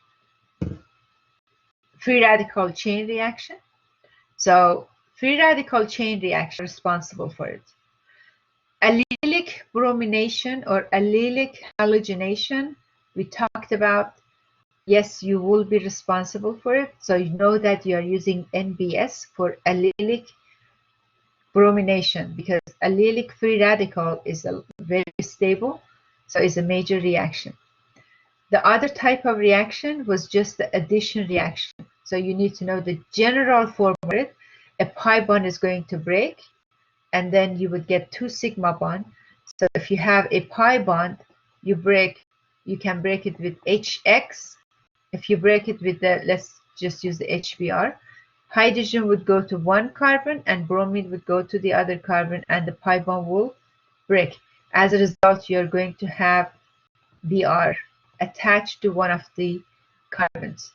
free radical chain reaction. So free radical chain reaction responsible for it. Allelic bromination or allelic halogenation, we talked about. Yes, you will be responsible for it. So you know that you are using NBS for allelic bromination, because allelic free radical is very stable, so it's a major reaction. The other type of reaction was just the addition reaction. So you need to know the general form of it. A pi bond is going to break, and then you would get 2 sigma bond. So if you have a pi bond, you can break it with HX. If you break it with the, let's just use the HBr, hydrogen would go to one carbon and bromine would go to the other carbon, and the pi bond will break. As a result, you're going to have Br attached to one of the carbons.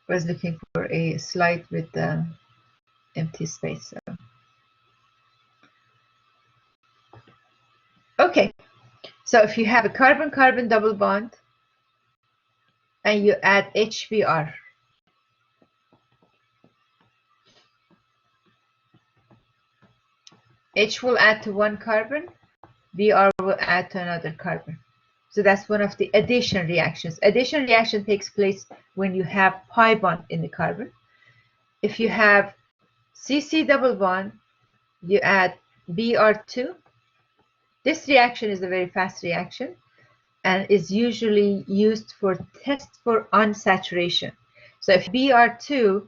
I was looking for a slide with the empty space. So. Okay, so if you have a carbon-carbon double bond and you add HBr, H will add to one carbon, Br will add to another carbon. So that's one of the addition reactions. Addition reaction takes place when you have pi bond in the carbon. If you have CC double bond, you add Br2. This reaction is a very fast reaction and is usually used for tests for unsaturation. So if Br2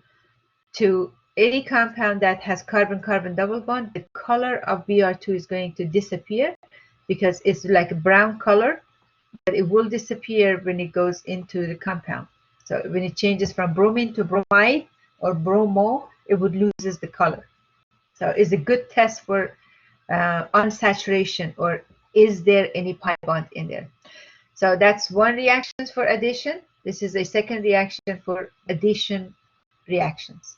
to any compound that has carbon-carbon double bond, the color of Br2 is going to disappear because it's like a brown color, but it will disappear when it goes into the compound. So when it changes from bromine to bromide or bromo, it would loses the color. So it's a good test for unsaturation, or is there any pi bond in there. So that's one reaction for addition. This is a second reaction for addition reactions.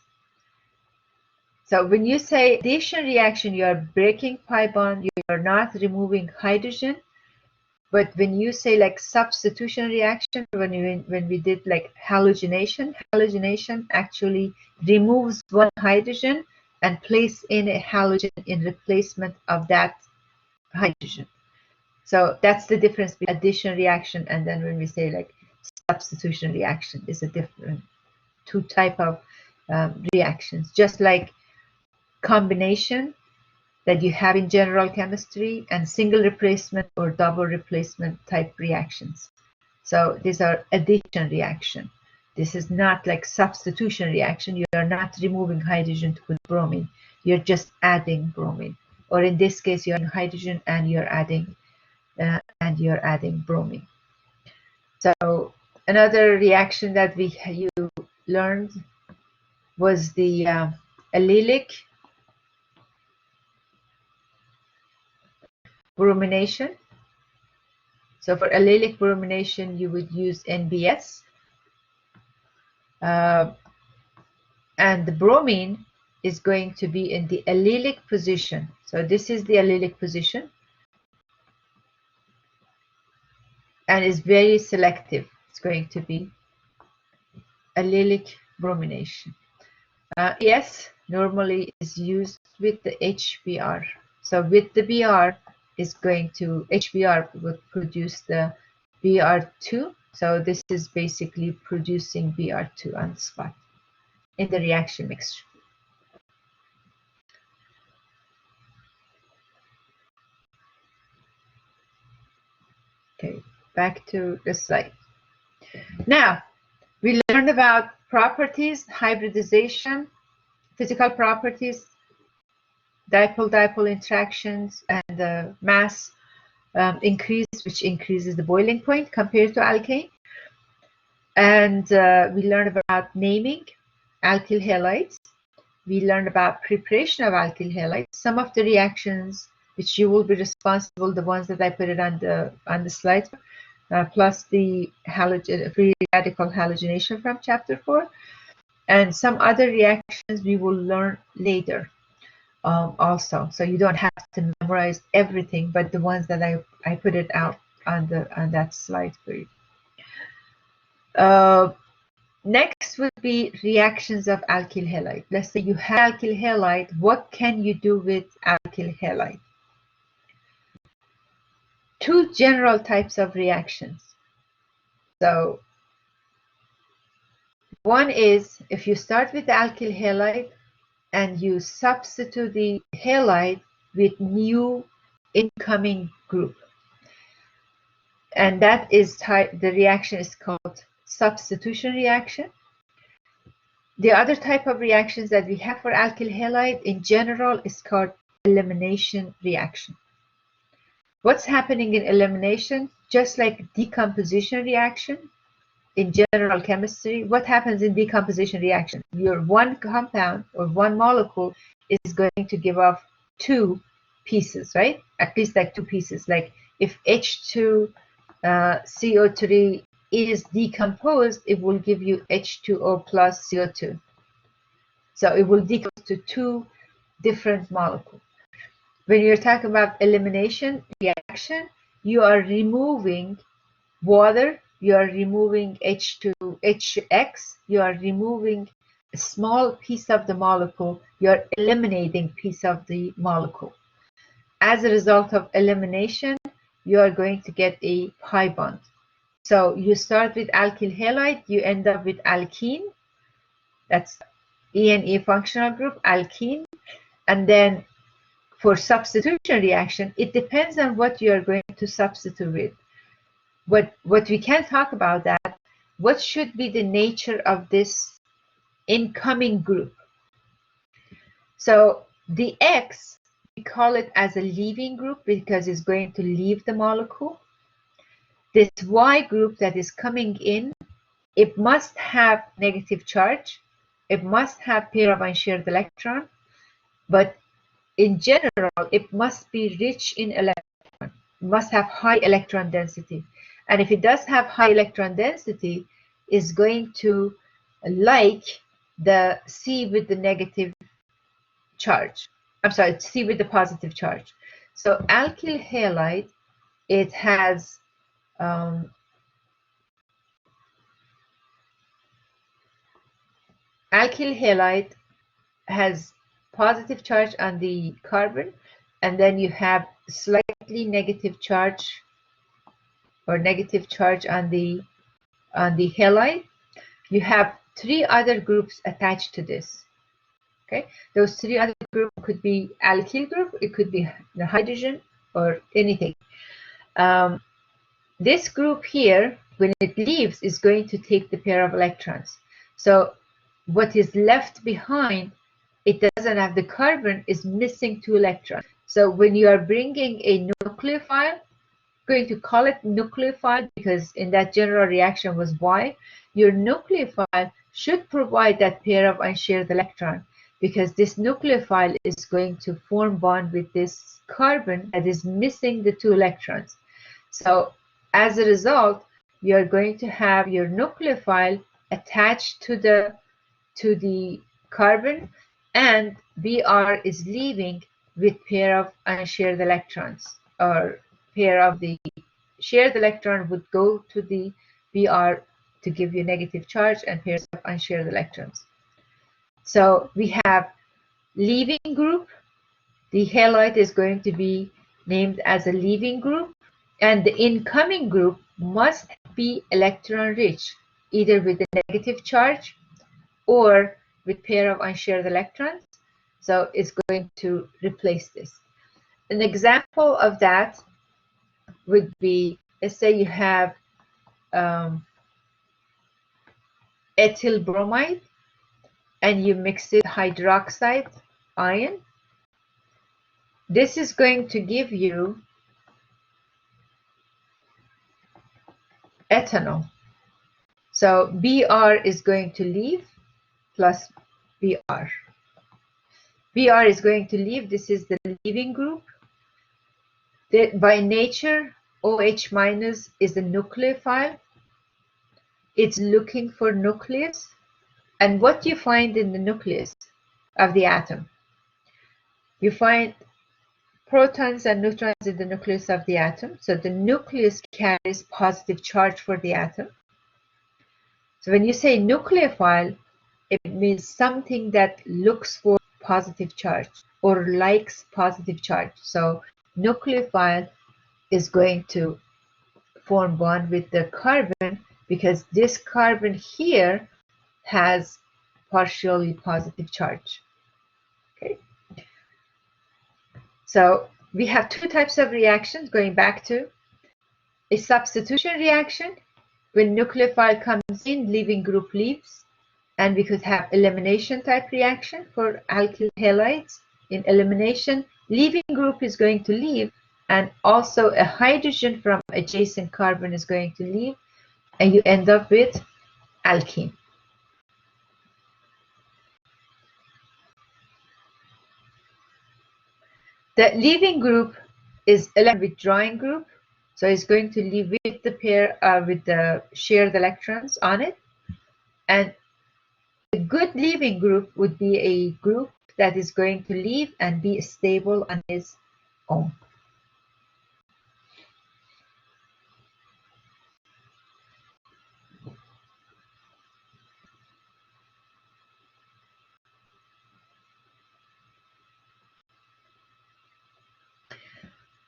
So when you say addition reaction, you are breaking pi bond, you are not removing hydrogen. But when you say like substitution reaction, when we did like halogenation, halogenation actually removes one hydrogen and place in a halogen in replacement of that hydrogen. So that's the difference between addition reaction and then when we say like substitution reaction is a different two type of reactions, just like combination that you have in general chemistry and single replacement or double replacement type reactions. So these are addition reaction. This is not like substitution reaction. You are not removing hydrogen to put bromine. You're just adding bromine. Or in this case, you're adding hydrogen and you're adding bromine. So another reaction that you learned was the allelic bromination. So for allelic bromination, you would use NBS. And the bromine is going to be in the allelic position. So this is the allelic position. And is very selective. It's going to be allelic bromination. Yes, normally is used with the HBr. So with the Br is going to, HBr would produce the Br2. So this is basically producing Br2 on the spot in the reaction mixture. Okay, back to the slide. Now, we learned about properties, hybridization, physical properties, dipole-dipole interactions, and the mass increase, which increases the boiling point compared to alkane. And we learned about naming alkyl halides. We learned about preparation of alkyl halides. Some of the reactions which you will be responsible, the ones that I put it on the slide, plus the free radical halogenation from chapter 4, and some other reactions we will learn later also. So you don't have to memorize everything, but the ones that I put it out on that slide for you. Next would be reactions of alkyl halide. Let's say you have alkyl halide. What can you do with alkyl halide? Two general types of reactions. So one is if you start with the alkyl halide and you substitute the halide with new incoming group. And that is the reaction is called substitution reaction. The other type of reactions that we have for alkyl halide in general is called elimination reaction. What's happening in elimination? Just like decomposition reaction in general chemistry, what happens in decomposition reaction? Your one compound or one molecule is going to give off two pieces, right? At least like two pieces. Like if H2 CO3 is decomposed, it will give you H2O plus CO2. So it will decompose to two different molecules. When you're talking about elimination reaction, you are removing water, you are removing H2HX, you are removing a small piece of the molecule, you are eliminating piece of the molecule. As a result of elimination, you are going to get a pi bond. So you start with alkyl halide, you end up with alkene. That's E functional group, alkene. And then for substitution reaction, it depends on what you are going to substitute with. What we can talk about that, what should be the nature of this incoming group? So the X, we call it as a leaving group because it's going to leave the molecule. This Y group that is coming in, it must have negative charge. It must have pair of unshared electron, but in general, it must be rich in electron. It must have high electron density. And if it does have high electron density, it's going to like the C with the negative charge. I'm sorry, C with the positive charge. So alkyl halide, it has alkyl halide has positive charge on the carbon, and then you have slightly negative charge or negative charge on the halide. You have three other groups attached to this. Okay, those three other groups could be alkyl group, it could be the hydrogen or anything. This group here, when it leaves, is going to take the pair of electrons. So what is left behind, it doesn't have the carbon, is missing two electrons. So when you are bringing a nucleophile, going to call it nucleophile because in that general reaction was Y, your nucleophile should provide that pair of unshared electron because this nucleophile is going to form bond with this carbon that is missing the two electrons. So as a result, you're going to have your nucleophile attached to the carbon, and Br is leaving with pair of unshared electrons, or pair of the shared electron would go to the Br to give you negative charge and pairs of unshared electrons. So we have leaving group. The halide is going to be named as a leaving group, and the incoming group must be electron rich, either with a negative charge or with pair of unshared electrons. So it's going to replace this. An example of that would be, let's say you have ethyl bromide and you mix it hydroxide ion. This is going to give you ethanol. So Br is going to leave plus Br. Br is going to leave. This is the leaving group. By nature, OH minus is a nucleophile. It's looking for nucleus. And what you find in the nucleus of the atom? You find protons and neutrons in the nucleus of the atom. So the nucleus carries positive charge for the atom. So when you say nucleophile, it means something that looks for positive charge or likes positive charge. So nucleophile is going to form bond with the carbon because this carbon here has partially positive charge. Okay. So we have two types of reactions, going back to a substitution reaction When nucleophile comes in, leaving group leaves, and we could have elimination type reaction for alkyl halides. In elimination, leaving group is going to leave, and also a hydrogen from adjacent carbon is going to leave, and you end up with alkene. The leaving group is electron withdrawing group, so it's going to leave with the pair with the shared electrons on it. And a good leaving group would be a group that is going to leave and be stable on its own.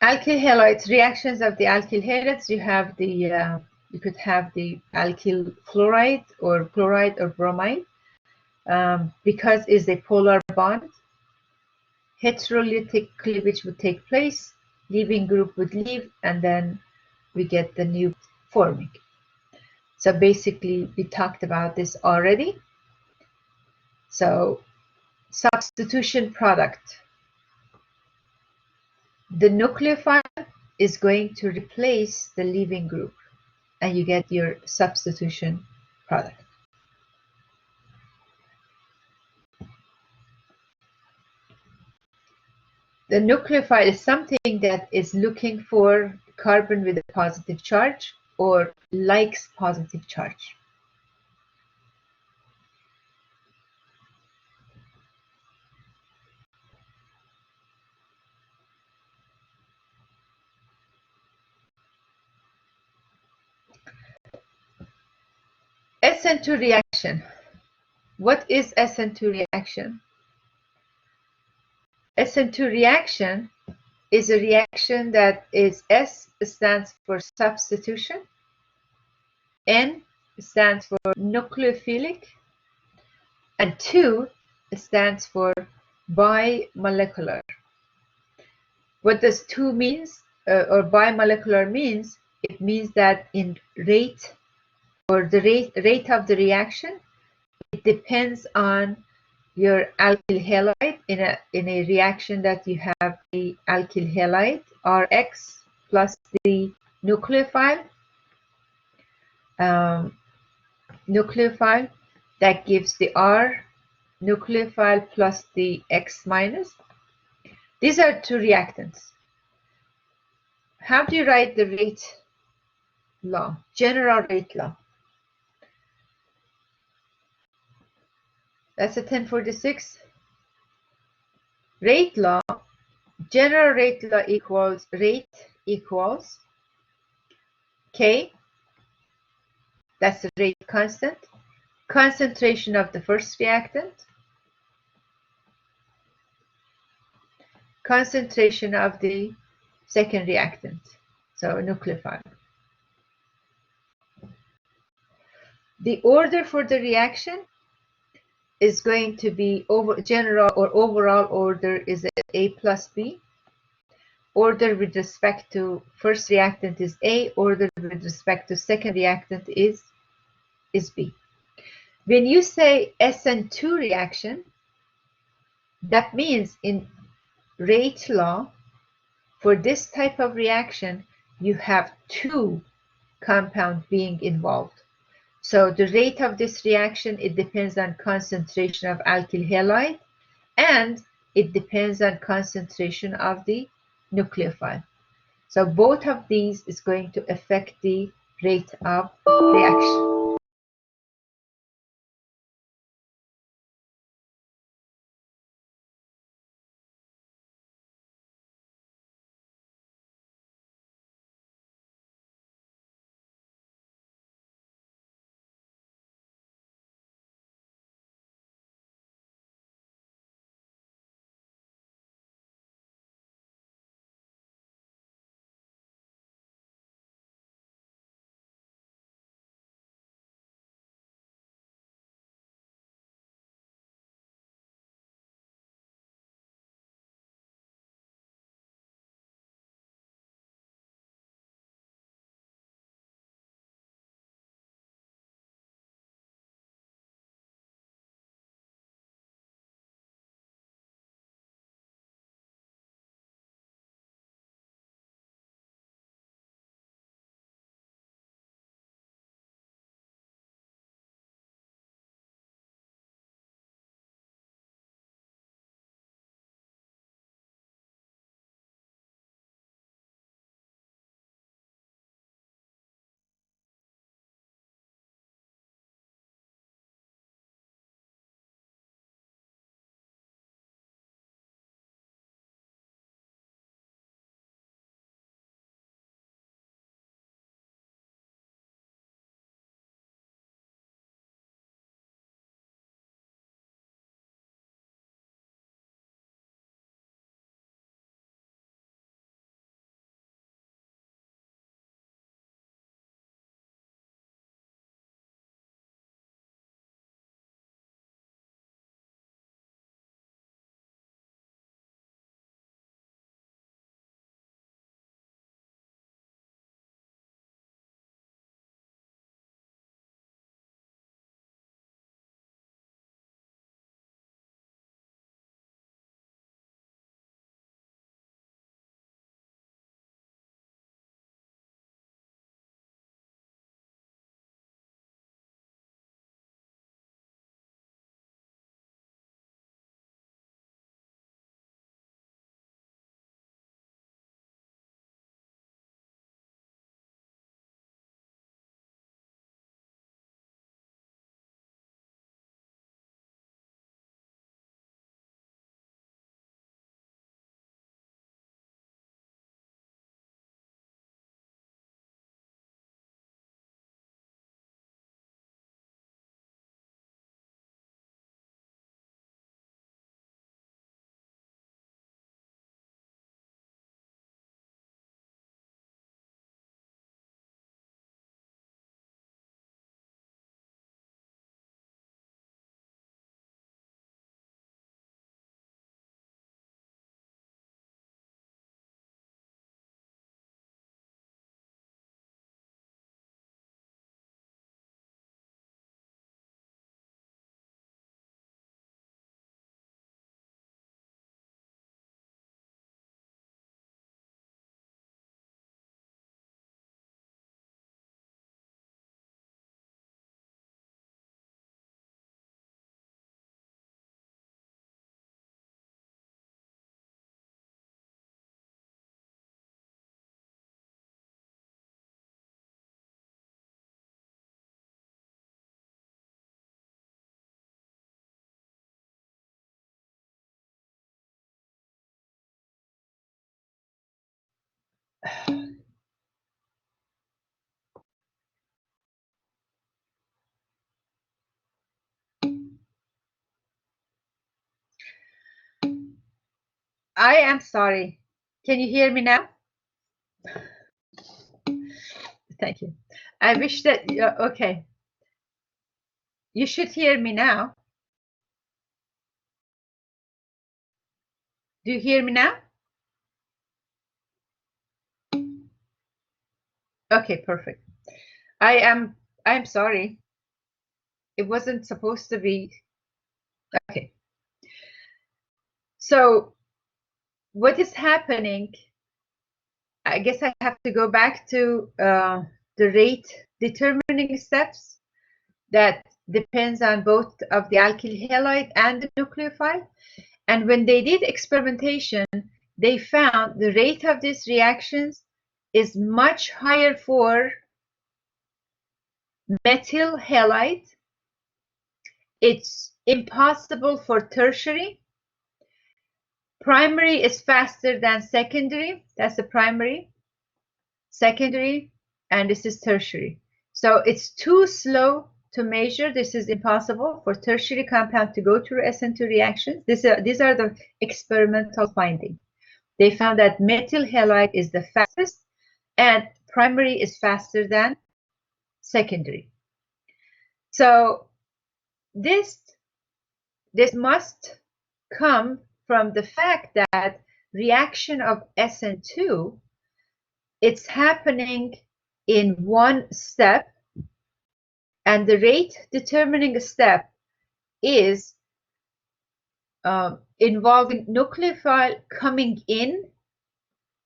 Alkyl halides, reactions of the alkyl halides, you could have the alkyl fluoride or chloride or bromide, because it's a polar bond. Heterolytic cleavage would take place, leaving group would leave, and then we get the new forming. So basically, we talked about this already. So substitution product. The nucleophile is going to replace the leaving group, and you get your substitution product. The nucleophile is something that is looking for carbon with a positive charge or likes positive charge. SN2 reaction. What is SN2 reaction? SN2 reaction is a reaction that is S stands for substitution, N stands for nucleophilic, and 2 stands for bimolecular. What does 2 means or bimolecular means? It means that in rate or the rate of the reaction, it depends on your alkyl halide. In a reaction that you have the alkyl halide Rx plus the nucleophile, that gives the R nucleophile plus the X minus. These are two reactants. How do you write the rate law? General rate law. That's a 1046. Rate law, general rate law equals rate equals K, that's the rate constant, concentration of the first reactant, concentration of the second reactant, so nucleophile. The order for the reaction is going to be general or overall order is A plus B. Order with respect to first reactant is A. Order with respect to second reactant is B. When you say SN2 reaction, that means in rate law, for this type of reaction, you have 2 compounds being involved. So the rate of this reaction, it depends on concentration of alkyl halide, and it depends on concentration of the nucleophile. So both of these is going to affect the rate of reaction. I am sorry. Can you hear me now? Thank you. I wish that, okay. You should hear me now. Do you hear me now? Okay, perfect. I'm sorry. It wasn't supposed to be. Okay. So what is happening? I guess I have to go back to the rate determining steps that depends on both of the alkyl halide and the nucleophile. And when they did experimentation, they found the rate of these reactions is much higher for methyl halide. It's impossible for tertiary. Primary is faster than secondary. That's the primary, secondary, and this is tertiary. So it's too slow to measure. This is impossible for tertiary compound to go through SN2 reactions. These are the experimental findings. They found that methyl halide is the fastest and primary is faster than secondary. So this must come from the fact that reaction of SN2, it's happening in one step, and the rate determining step is involving nucleophile coming in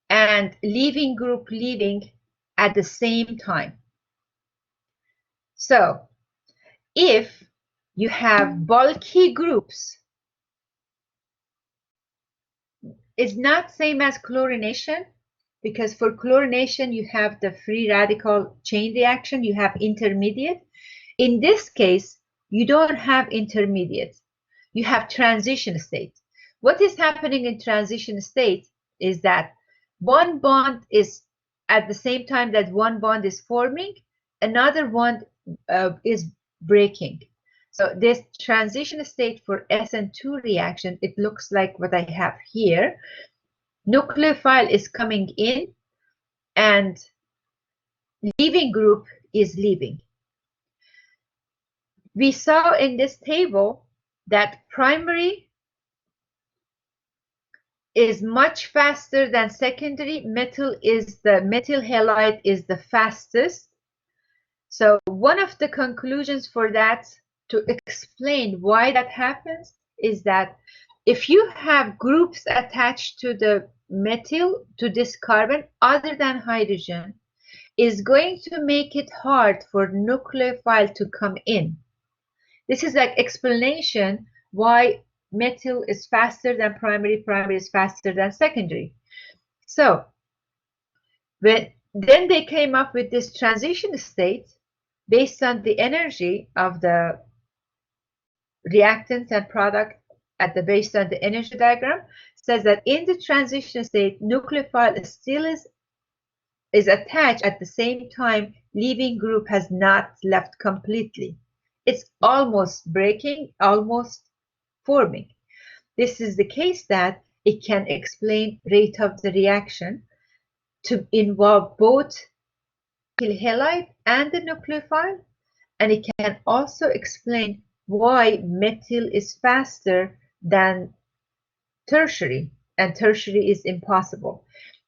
and leaving group leaving at the same time. So if you have bulky groups, it's not same as chlorination, because for chlorination you have the free radical chain reaction, you have intermediate. In this case, you don't have intermediate, you have transition state. What is happening in transition state is that one bond is at the same time that one bond is forming, another one is breaking. So this transition state for SN2 reaction, it looks like what I have here. Nucleophile is coming in and leaving group is leaving. We saw in this table that primary is much faster than secondary. Methyl halide is the fastest. So one of the conclusions for that, to explain why that happens, is that if you have groups attached to the methyl, to this carbon, other than hydrogen, is going to make it hard for nucleophile to come in. This is like explanation why methyl is faster than primary, primary is faster than secondary. So then they came up with this transition state based on the energy of the reactants and product based on the energy diagram, says that in the transition state, nucleophile still is attached at the same time, leaving group has not left completely. It's almost breaking, almost forming. This is the case that it can explain rate of the reaction to involve both alkyl halide and the nucleophile, and it can also explain why methyl is faster than tertiary, and tertiary is impossible.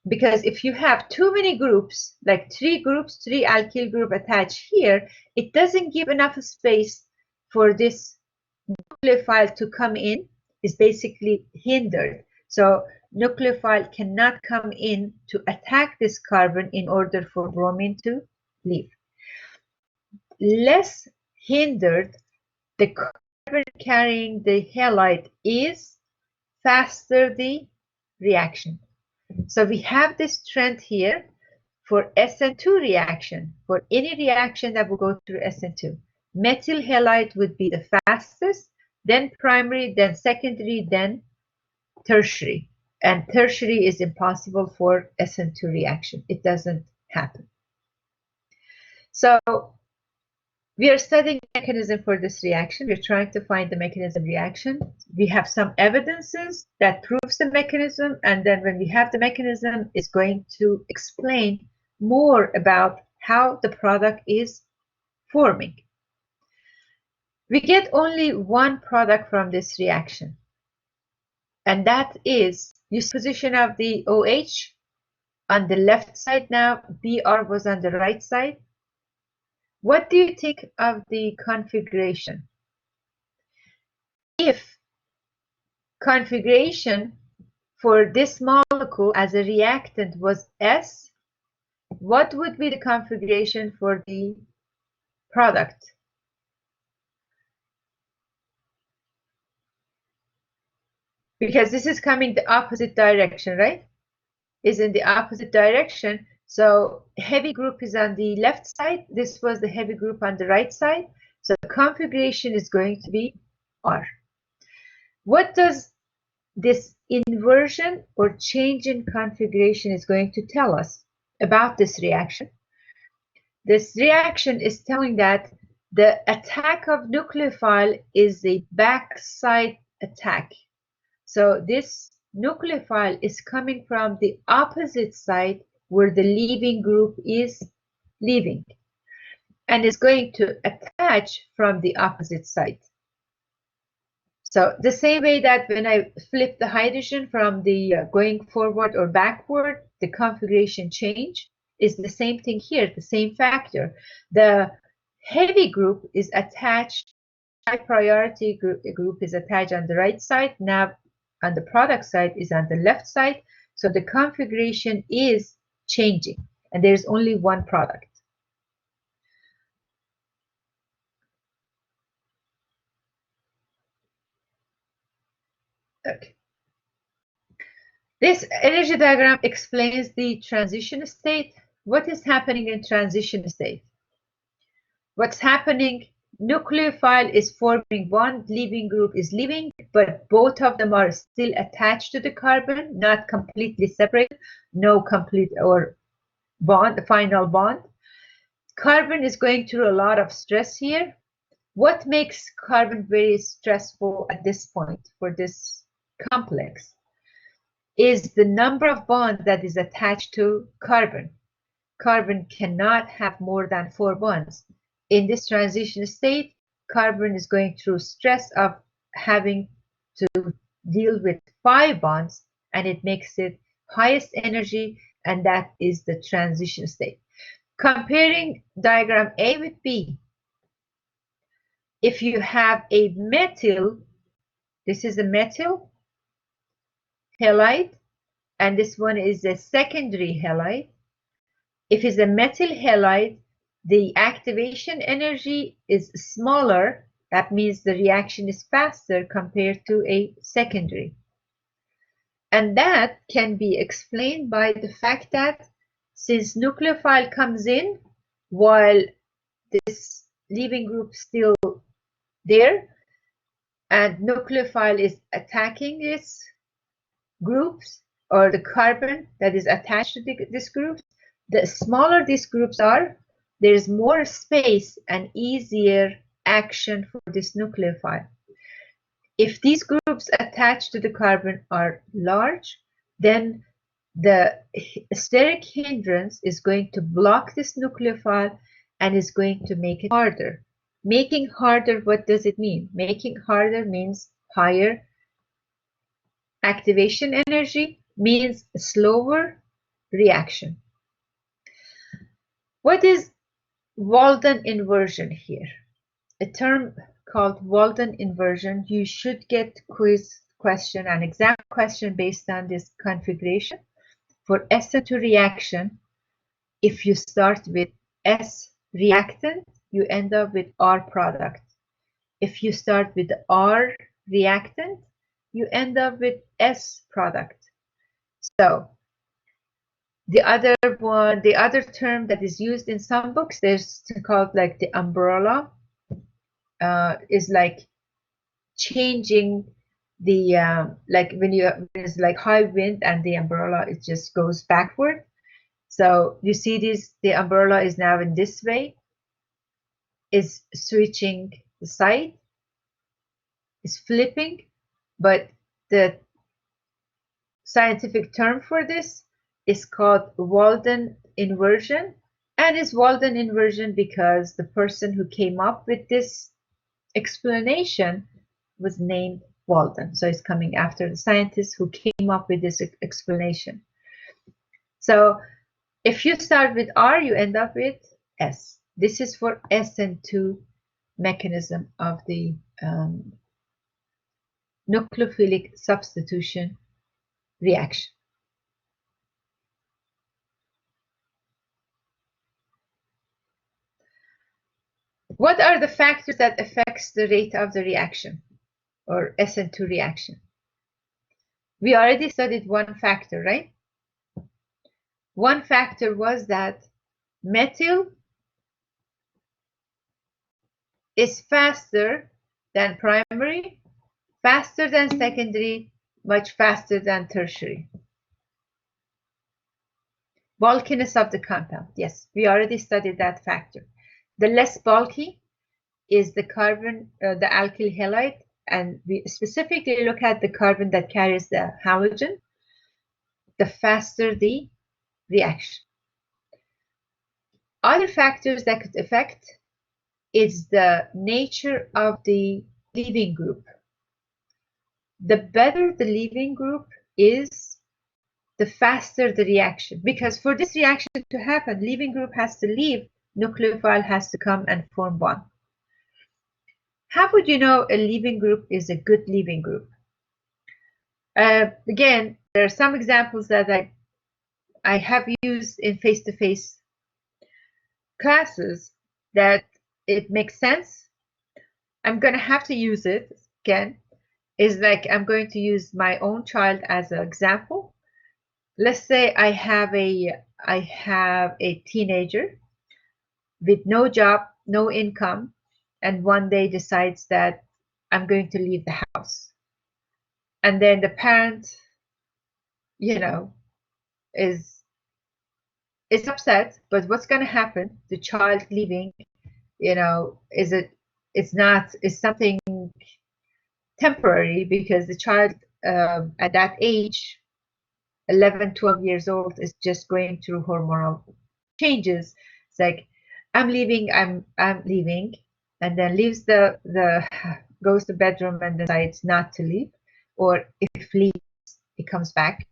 Because if you have too many groups, like three alkyl group attached here, it doesn't give enough space for this nucleophile to come in. Is basically hindered. So nucleophile cannot come in to attack this carbon in order for bromine to leave. Less hindered, the carbon carrying the halide is, faster the reaction. So we have this trend here for SN2 reaction. For any reaction that will go through SN2, methyl halide would be the fastest, then primary, then secondary, then tertiary. And tertiary is impossible for SN2 reaction. It doesn't happen. So We are studying the mechanism for this reaction. We're trying to find the mechanism reaction. We have some evidences that proves the mechanism, and then when we have the mechanism, it's going to explain more about how the product is forming. We get only one product from this reaction, and that is, you see the position of the OH on the left side now, Br was on the right side. What do you think of the configuration? If configuration for this molecule as a reactant was S, what would be the configuration for the product? Because this is coming the opposite direction, right? Is in the opposite direction. So heavy group is on the left side. This was the heavy group on the right side. So the configuration is going to be R. What does this inversion or change in configuration is going to tell us about this reaction? This reaction is telling that the attack of nucleophile is a backside attack. So this nucleophile is coming from the opposite side where the leaving group is leaving, and is going to attach from the opposite side. So the same way that when I flip the hydrogen from the going forward or backward, the configuration change is the same thing here, the same factor. The heavy group is attached, high priority group is attached on the right side, now on the product side is on the left side. So the configuration is changing, and there's only one product. Okay. This energy diagram explains the transition state. What is happening in transition state? What's happening? Nucleophile is forming bond, leaving group is leaving, but both of them are still attached to the carbon, not completely separated, no complete or bond, final bond. Carbon is going through a lot of stress here. What makes carbon very stressful at this point for this complex is the number of bonds that is attached to carbon. Carbon cannot have more than 4 bonds. In this transition state, carbon is going through stress of having to deal with 5 bonds, and it makes it highest energy, and that is the transition state. Comparing diagram A with B, if you have a methyl, this is a methyl halide, and this one is a secondary halide. If it's a methyl halide, the activation energy is smaller. That means the reaction is faster compared to a secondary. And that can be explained by the fact that since nucleophile comes in while this leaving group still there, and nucleophile is attacking its groups or the carbon that is attached to this group, the smaller these groups are, there is more space and easier action for this nucleophile. If these groups attached to the carbon are large, then the steric hindrance is going to block this nucleophile and is going to make it harder. Making harder, what does it mean? Making harder means higher activation energy, means slower reaction. What is Walden inversion here? A term called Walden inversion. You should get quiz question and exam question based on this configuration. For SN2 reaction, if you start with S reactant, you end up with R product. If you start with R reactant, you end up with S product. So the other term that is used in some books, there's called like the umbrella, is like changing the like when there's like high wind and the umbrella, it just goes backward. So you see this, the umbrella is now in this way. is switching the side, is flipping, but the scientific term for this is called Walden inversion, and it's Walden inversion because the person who came up with this explanation was named Walden. So it's coming after the scientist who came up with this explanation. So if you start with R, you end up with S. This is for SN2 mechanism of the nucleophilic substitution reaction. What are the factors that affects the rate of the reaction or SN2 reaction? We already studied one factor, right? One factor was that methyl is faster than primary, faster than secondary, much faster than tertiary. Bulkiness of the compound. Yes, we already studied that factor. The less bulky is the carbon, the alkyl halide, and we specifically look at the carbon that carries the halogen, the faster the reaction. Other factors that could affect is the nature of the leaving group. The better the leaving group is, the faster the reaction. Because for this reaction to happen, leaving group has to leave, nucleophile has to come and form bond. How would you know a leaving group is a good leaving group? Again, there are some examples that I have used in face-to-face classes that it makes sense. I'm going to have to use it again. Is like I'm going to use my own child as an example. Let's say I have a teenager with no job, no income, and one day decides that I'm going to leave the house. And then the parent, is upset, but what's going to happen? The child leaving, is something temporary, because the child at that age, 11, 12 years old, is just going through hormonal changes. It's like, I'm leaving, I'm leaving, and then leaves goes to bedroom and decides not to leave, or if leaves, he comes back.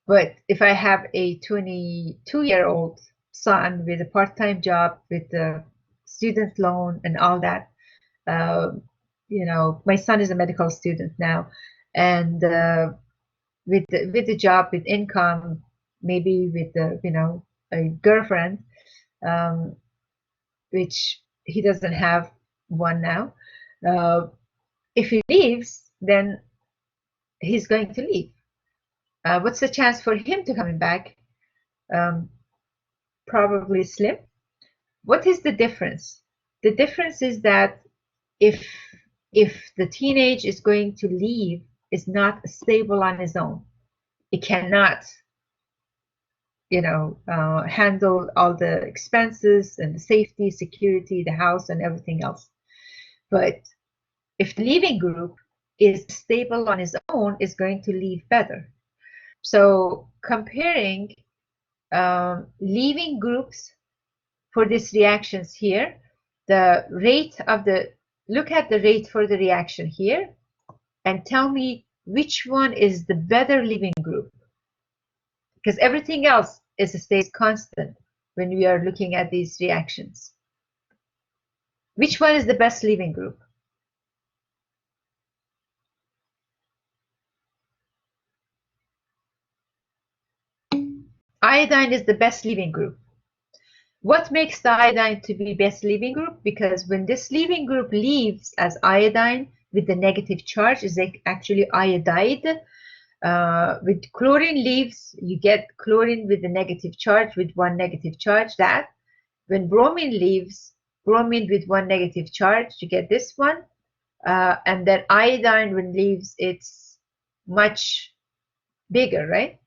But if I have a 22-year-old son with a part-time job, with the student loan and all that, my son is a medical student now, and with the job, with income, maybe with a girlfriend, which he doesn't have one now. If he leaves, then he's going to leave. What's the chance for him to coming back? Probably slim. What is the difference? The difference is that if the teenage is going to leave, is not stable on his own, it cannot handle all the expenses and the safety, security, the house, and everything else. But if the leaving group is stable on its own, is going to leave better. So comparing leaving groups for these reactions here, the rate of look at the rate for the reaction here and tell me which one is the better leaving group, because everything else stays constant when we are looking at these reactions. Which one is the best leaving group? Iodine is the best leaving group. What makes the iodine to be best leaving group? Because when this leaving group leaves as iodine with the negative charge, is actually iodide. With chlorine leaves, you get chlorine with the negative charge, with one negative charge. That when bromine leaves, bromine with one negative charge, you get this one. And then iodine, when leaves, it's much bigger, right?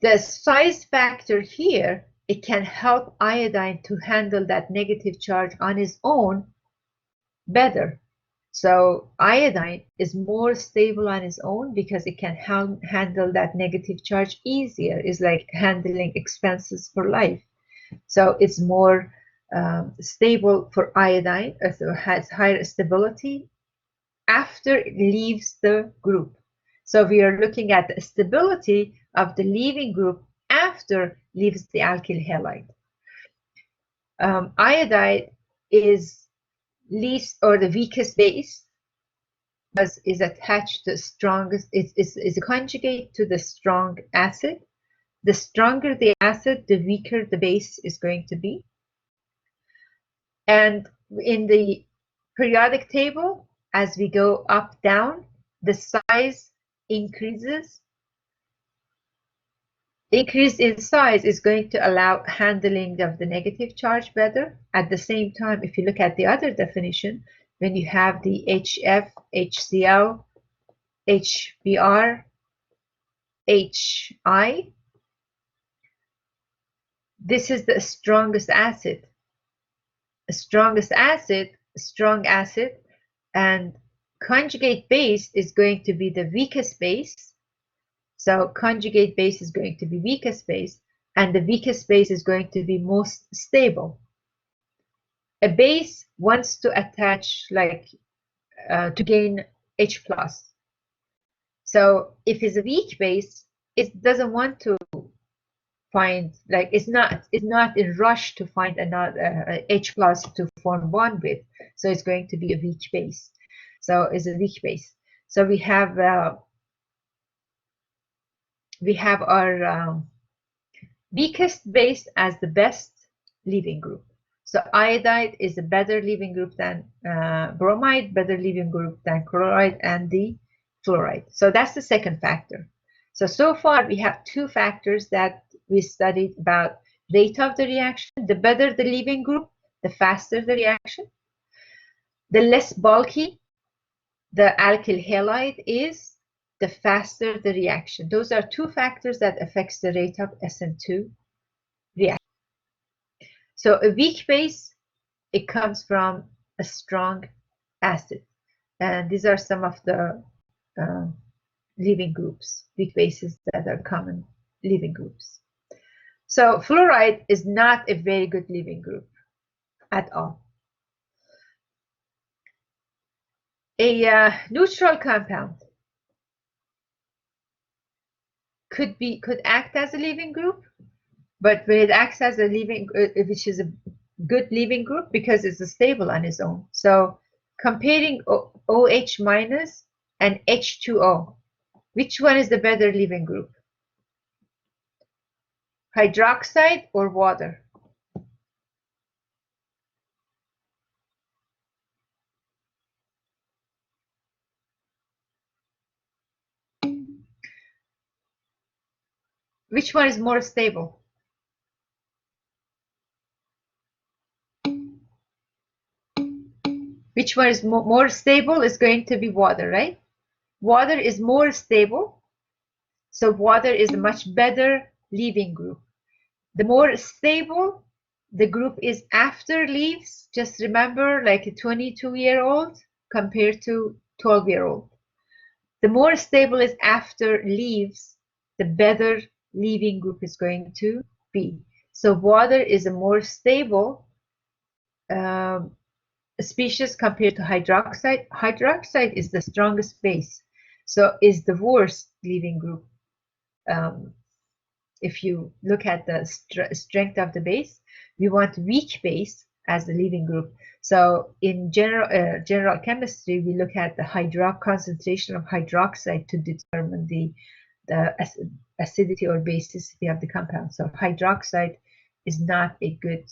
The size factor here it can help iodine to handle that negative charge on its own better. So iodine is more stable on its own because it can handle that negative charge easier. It's like handling expenses for life. So it's more stable for iodine, so has higher stability after it leaves the group. So we are looking at the stability of the leaving group after leaves the alkyl halide. Iodide is least or the weakest base, because is attached to the strongest, is a conjugate to the strong acid. The stronger the acid, the weaker the base is going to be. And in the periodic table, as we go up, down, the size increases. Increase in size is going to allow handling of the negative charge better. At the same time, if you look at the other definition, when you have the HF, HCl, HBr, HI, this is the strongest acid. The strongest acid, strong acid, and conjugate base is going to be the weakest base. So conjugate base is going to be weakest base, and the weakest base is going to be most stable. A base wants to attach, like to gain H+. So if it's a weak base, it doesn't want to find, like it's not in rush to find another H+ to form bond with. So it's going to be a weak base. So it's a weak base. So we have our weakest base as the best leaving group. So iodide is a better leaving group than bromide, better leaving group than chloride and the fluoride. So that's the second factor. So far we have two factors that we studied about rate of the reaction. The better the leaving group, the faster the reaction. The less bulky the alkyl halide is, the faster the reaction. Those are two factors that affects the rate of SN2 reaction. So a weak base, it comes from a strong acid. And these are some of the leaving groups, weak bases that are common leaving groups. So fluoride is not a very good leaving group at all. A neutral compound could act as a leaving group, but when it acts as a leaving, which is a good leaving group because it's stable on its own. So comparing OH minus and H2O, which one is the better leaving group? Hydroxide or water? Which one is more stable? Which one is more stable is going to be water, right? Water is more stable. So water is a much better leaving group. The more stable the group is after leaves, just remember like a 22-year-old compared to 12-year-old. The more stable is after leaves, the better leaving group is going to be. So water is a more stable species compared to hydroxide. Hydroxide is the strongest base, so is the worst leaving group. If you look at the strength of the base, we want weak base as the leaving group. So in general chemistry, we look at the concentration of hydroxide to determine the acidity or basicity of the compound. So hydroxide is not a good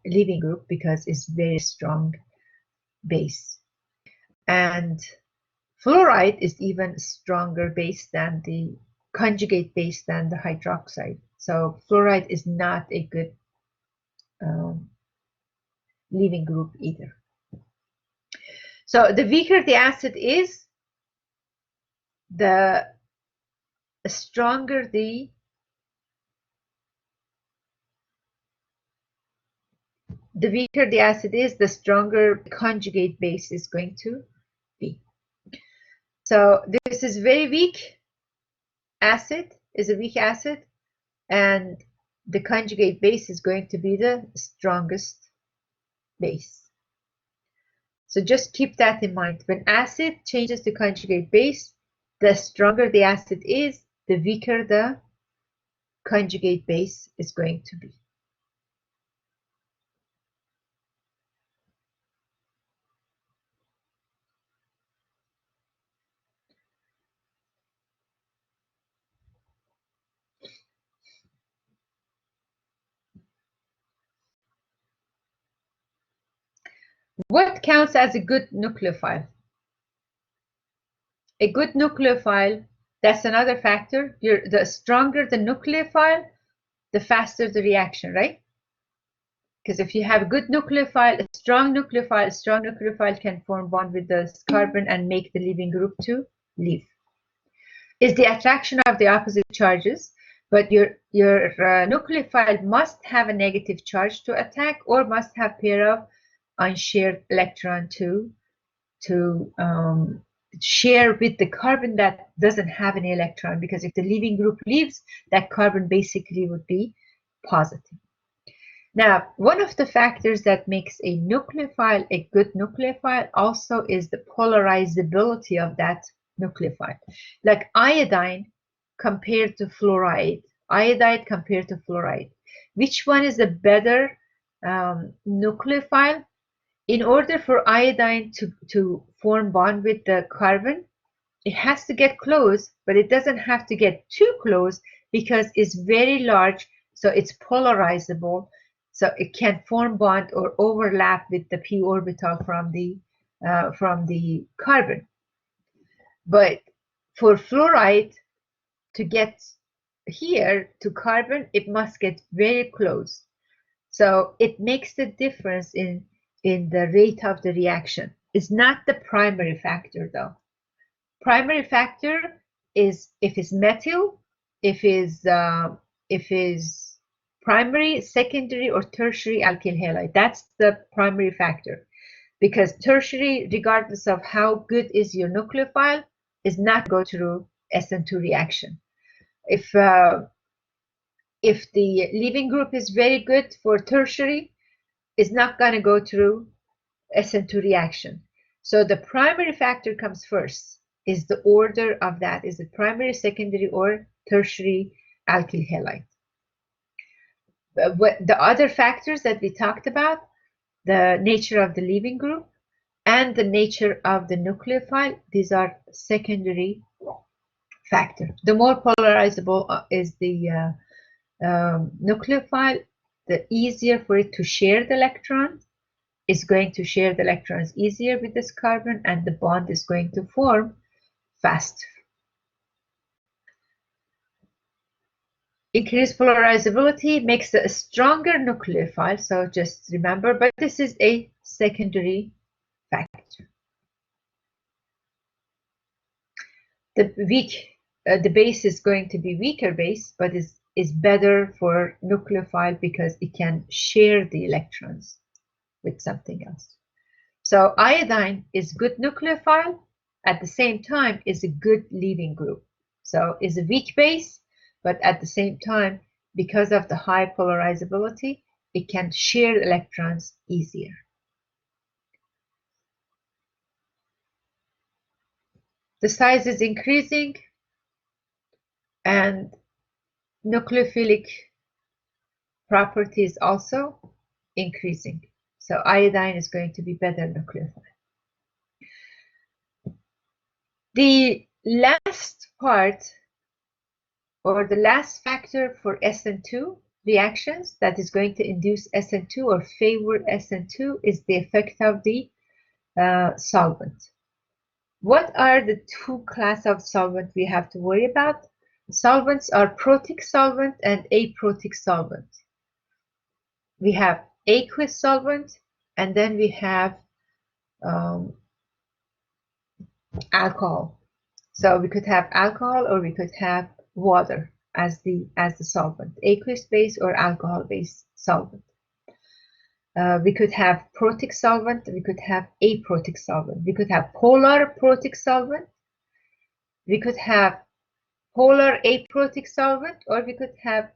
leaving group because it's very strong base. And fluoride is even stronger base than the conjugate base than the hydroxide. So fluoride is not a good leaving group either. So the weaker the acid is, the stronger the the weaker the acid is, the stronger the conjugate base is going to be. So this is very weak acid, is a weak acid, and the conjugate base is going to be the strongest base. So just keep that in mind. When acid changes to conjugate base, the stronger the acid is, the weaker the conjugate base is going to be. What counts as a good nucleophile? A good nucleophile, that's another factor. The stronger the nucleophile, the faster the reaction, right? Because if you have a good nucleophile, a strong nucleophile can form bond with the carbon and make the leaving group to leave. Is the attraction of the opposite charges, but your nucleophile must have a negative charge to attack, or must have pair of unshared electron to share with the carbon that doesn't have any electron, because if the leaving group leaves, that carbon basically would be positive. Now, one of the factors that makes a nucleophile a good nucleophile also is the polarizability of that nucleophile. Like iodine compared to fluoride, iodide compared to fluoride. Which one is a better nucleophile? In order for iodine to form bond with the carbon, it has to get close, but it doesn't have to get too close because it's very large, so it's polarizable. So it can form bond or overlap with the p orbital from the carbon. But for fluoride to get here to carbon, it must get very close. So it makes the difference in the rate of the reaction. It's not the primary factor though. Primary factor is if it's methyl, if it's primary, secondary, or tertiary alkyl halide. That's the primary factor, because tertiary, regardless of how good is your nucleophile, is not go through SN2 reaction. If the leaving group is very good for tertiary, it's not going to go through SN2 reaction. So the primary factor comes first. Is the order of that? Is it primary, secondary, or tertiary alkyl halide? The other factors that we talked about, the nature of the leaving group and the nature of the nucleophile, these are secondary factors. The more polarizable is the nucleophile, the easier for it to share the electrons. Is going to share the electrons easier with this carbon, and the bond is going to form faster. Increased polarizability makes a stronger nucleophile, so just remember, but this is a secondary factor. The base is going to be weaker base, but is better for nucleophile because it can share the electrons with something else. So iodine is good nucleophile, at the same time is a good leaving group. So is a weak base, but at the same time, because of the high polarizability, it can share electrons easier. The size is increasing, and nucleophilic properties also increasing. So iodine is going to be better nucleophile. The last part, or the last factor for SN2 reactions that is going to induce SN2 or favor SN2 is the effect of the solvent. What are the two classes of solvent we have to worry about? Solvents are protic solvent and aprotic solvent. We have aqueous solvent, and then we have alcohol. So we could have alcohol, or we could have water as the solvent, aqueous base or alcohol based solvent. We could have protic solvent, we could have aprotic solvent, we could have polar protic solvent, we could have polar aprotic solvent, or we could have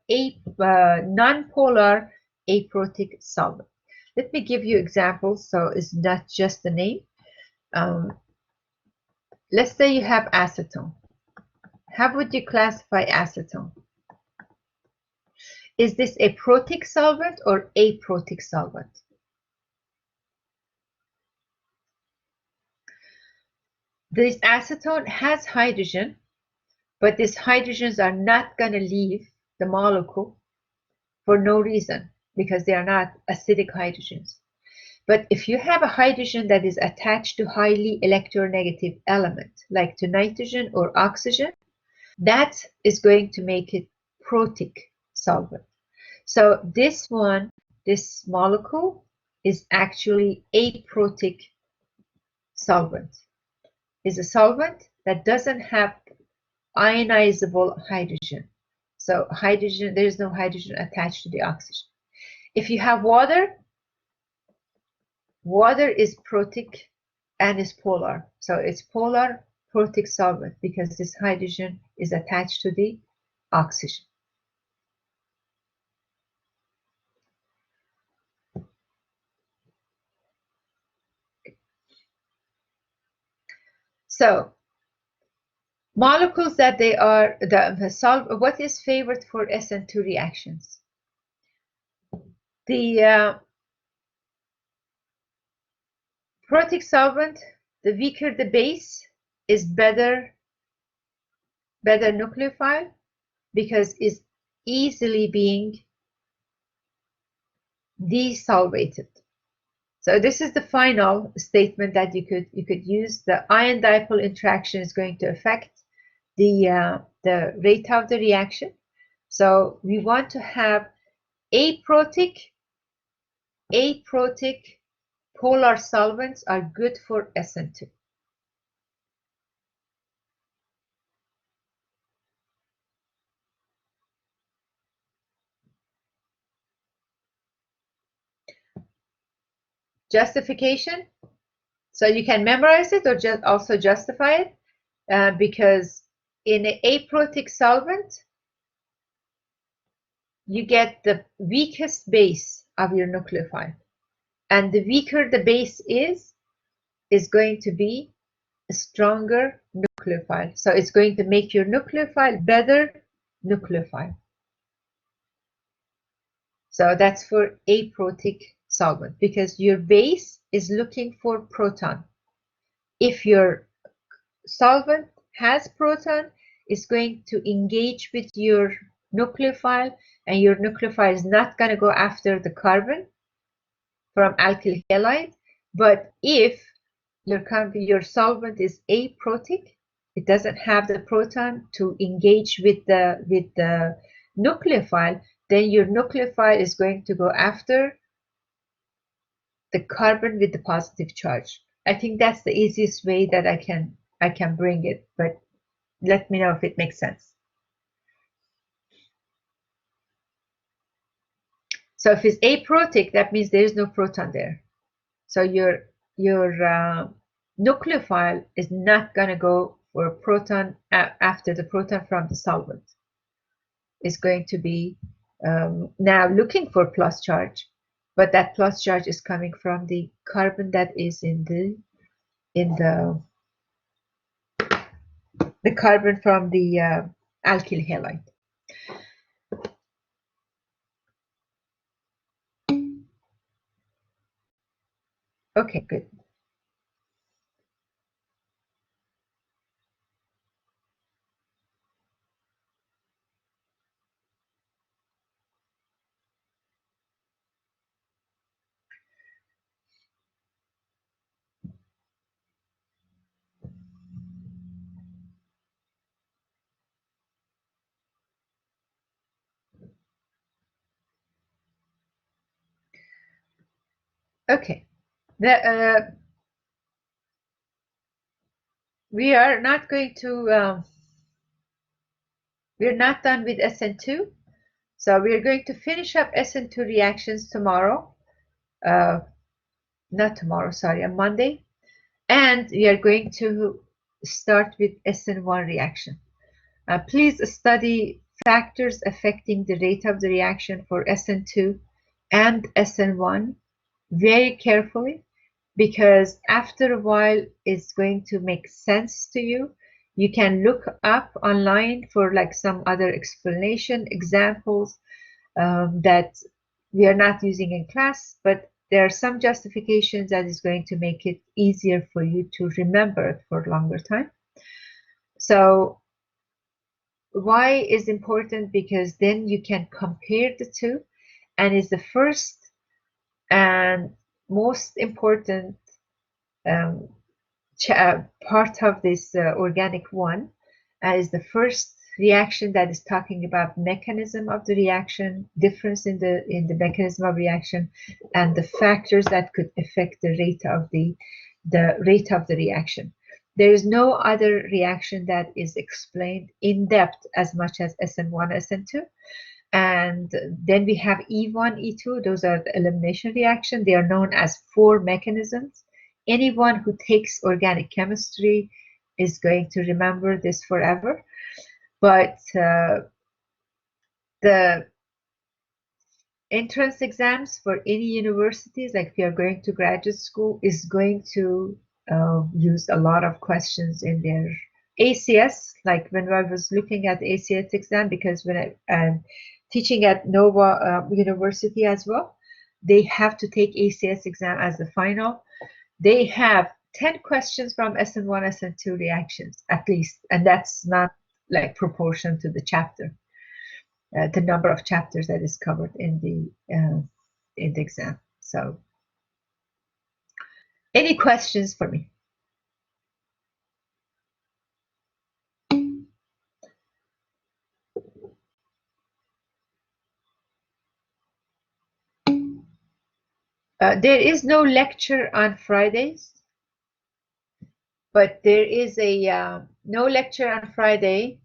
non-polar aprotic solvent. Let me give you examples so it's not just the name. Let's say you have acetone. How would you classify acetone? Is this a protic solvent or aprotic solvent? This acetone has hydrogen, but these hydrogens are not going to leave the molecule for no reason, because they are not acidic hydrogens. But if you have a hydrogen that is attached to highly electronegative element, like to nitrogen or oxygen, that is going to make it protic solvent. So this molecule is actually aprotic solvent. Is a solvent that doesn't have ionizable hydrogen. So hydrogen, there is no hydrogen attached to the oxygen. If you have water, water is protic and is polar. So it's polar protic solvent because this hydrogen is attached to the oxygen. So molecules that they are what is favored for SN2 reactions? The protic solvent, the weaker the base, is better nucleophile because it's easily being desolvated. So this is the final statement that you could use. The ion dipole interaction is going to affect the rate of the reaction. So we want to have aprotic polar solvents are good for SN2. Justification. So you can memorize it or just also justify it, because in an aprotic solvent, you get the weakest base of your nucleophile. And the weaker the base is going to be a stronger nucleophile. So it's going to make your nucleophile better nucleophile. So that's for aprotic solvent because your base is looking for proton. If your solvent has proton, it's going to engage with your nucleophile, and your nucleophile is not going to go after the carbon from alkyl halide. But if your solvent is aprotic, it doesn't have the proton to engage with the nucleophile, then your nucleophile is going to go after the carbon with the positive charge. I think that's the easiest way that I can bring it, but let me know if it makes sense. So if it's aprotic, that means there is no proton there. So your nucleophile is not going to go for a proton after the proton from the solvent. It's going to be now looking for plus charge, but that plus charge is coming from the carbon that is in the carbon from the alkyl halide. Okay, good. Okay, we are not going to. We're not done with SN2, so we're going to finish up SN2 reactions tomorrow. not tomorrow, sorry, on Monday. And we are going to start with SN1 reaction. Please study factors affecting the rate of the reaction for SN2 and SN1 very carefully, because after a while it's going to make sense to you. You can look up online for like some other explanation, examples that we are not using in class, but there are some justifications that is going to make it easier for you to remember it for a longer time. So why is important? Because then you can compare the two, and is the first and most important part of this organic one, is the first reaction that is talking about mechanism of the reaction, difference in the mechanism of reaction, and the factors that could affect the rate of the reaction. There is no other reaction that is explained in depth as much as SN1, SN2. And then we have E1, E2. Those are the elimination reaction. They are known as 4 mechanisms. Anyone who takes organic chemistry is going to remember this forever. But the entrance exams for any universities, like if you're going to graduate school, is going to use a lot of questions in their ACS. Like when I was looking at the ACS exam, because when I'm teaching at Nova University as well, they have to take ACS exam as the final. They have 10 questions from SN1, SN2 reactions at least, and that's not like proportion to the chapter, the number of chapters that is covered in the exam. So, any questions for me? There is no lecture on Fridays, but there is a no lecture on Friday.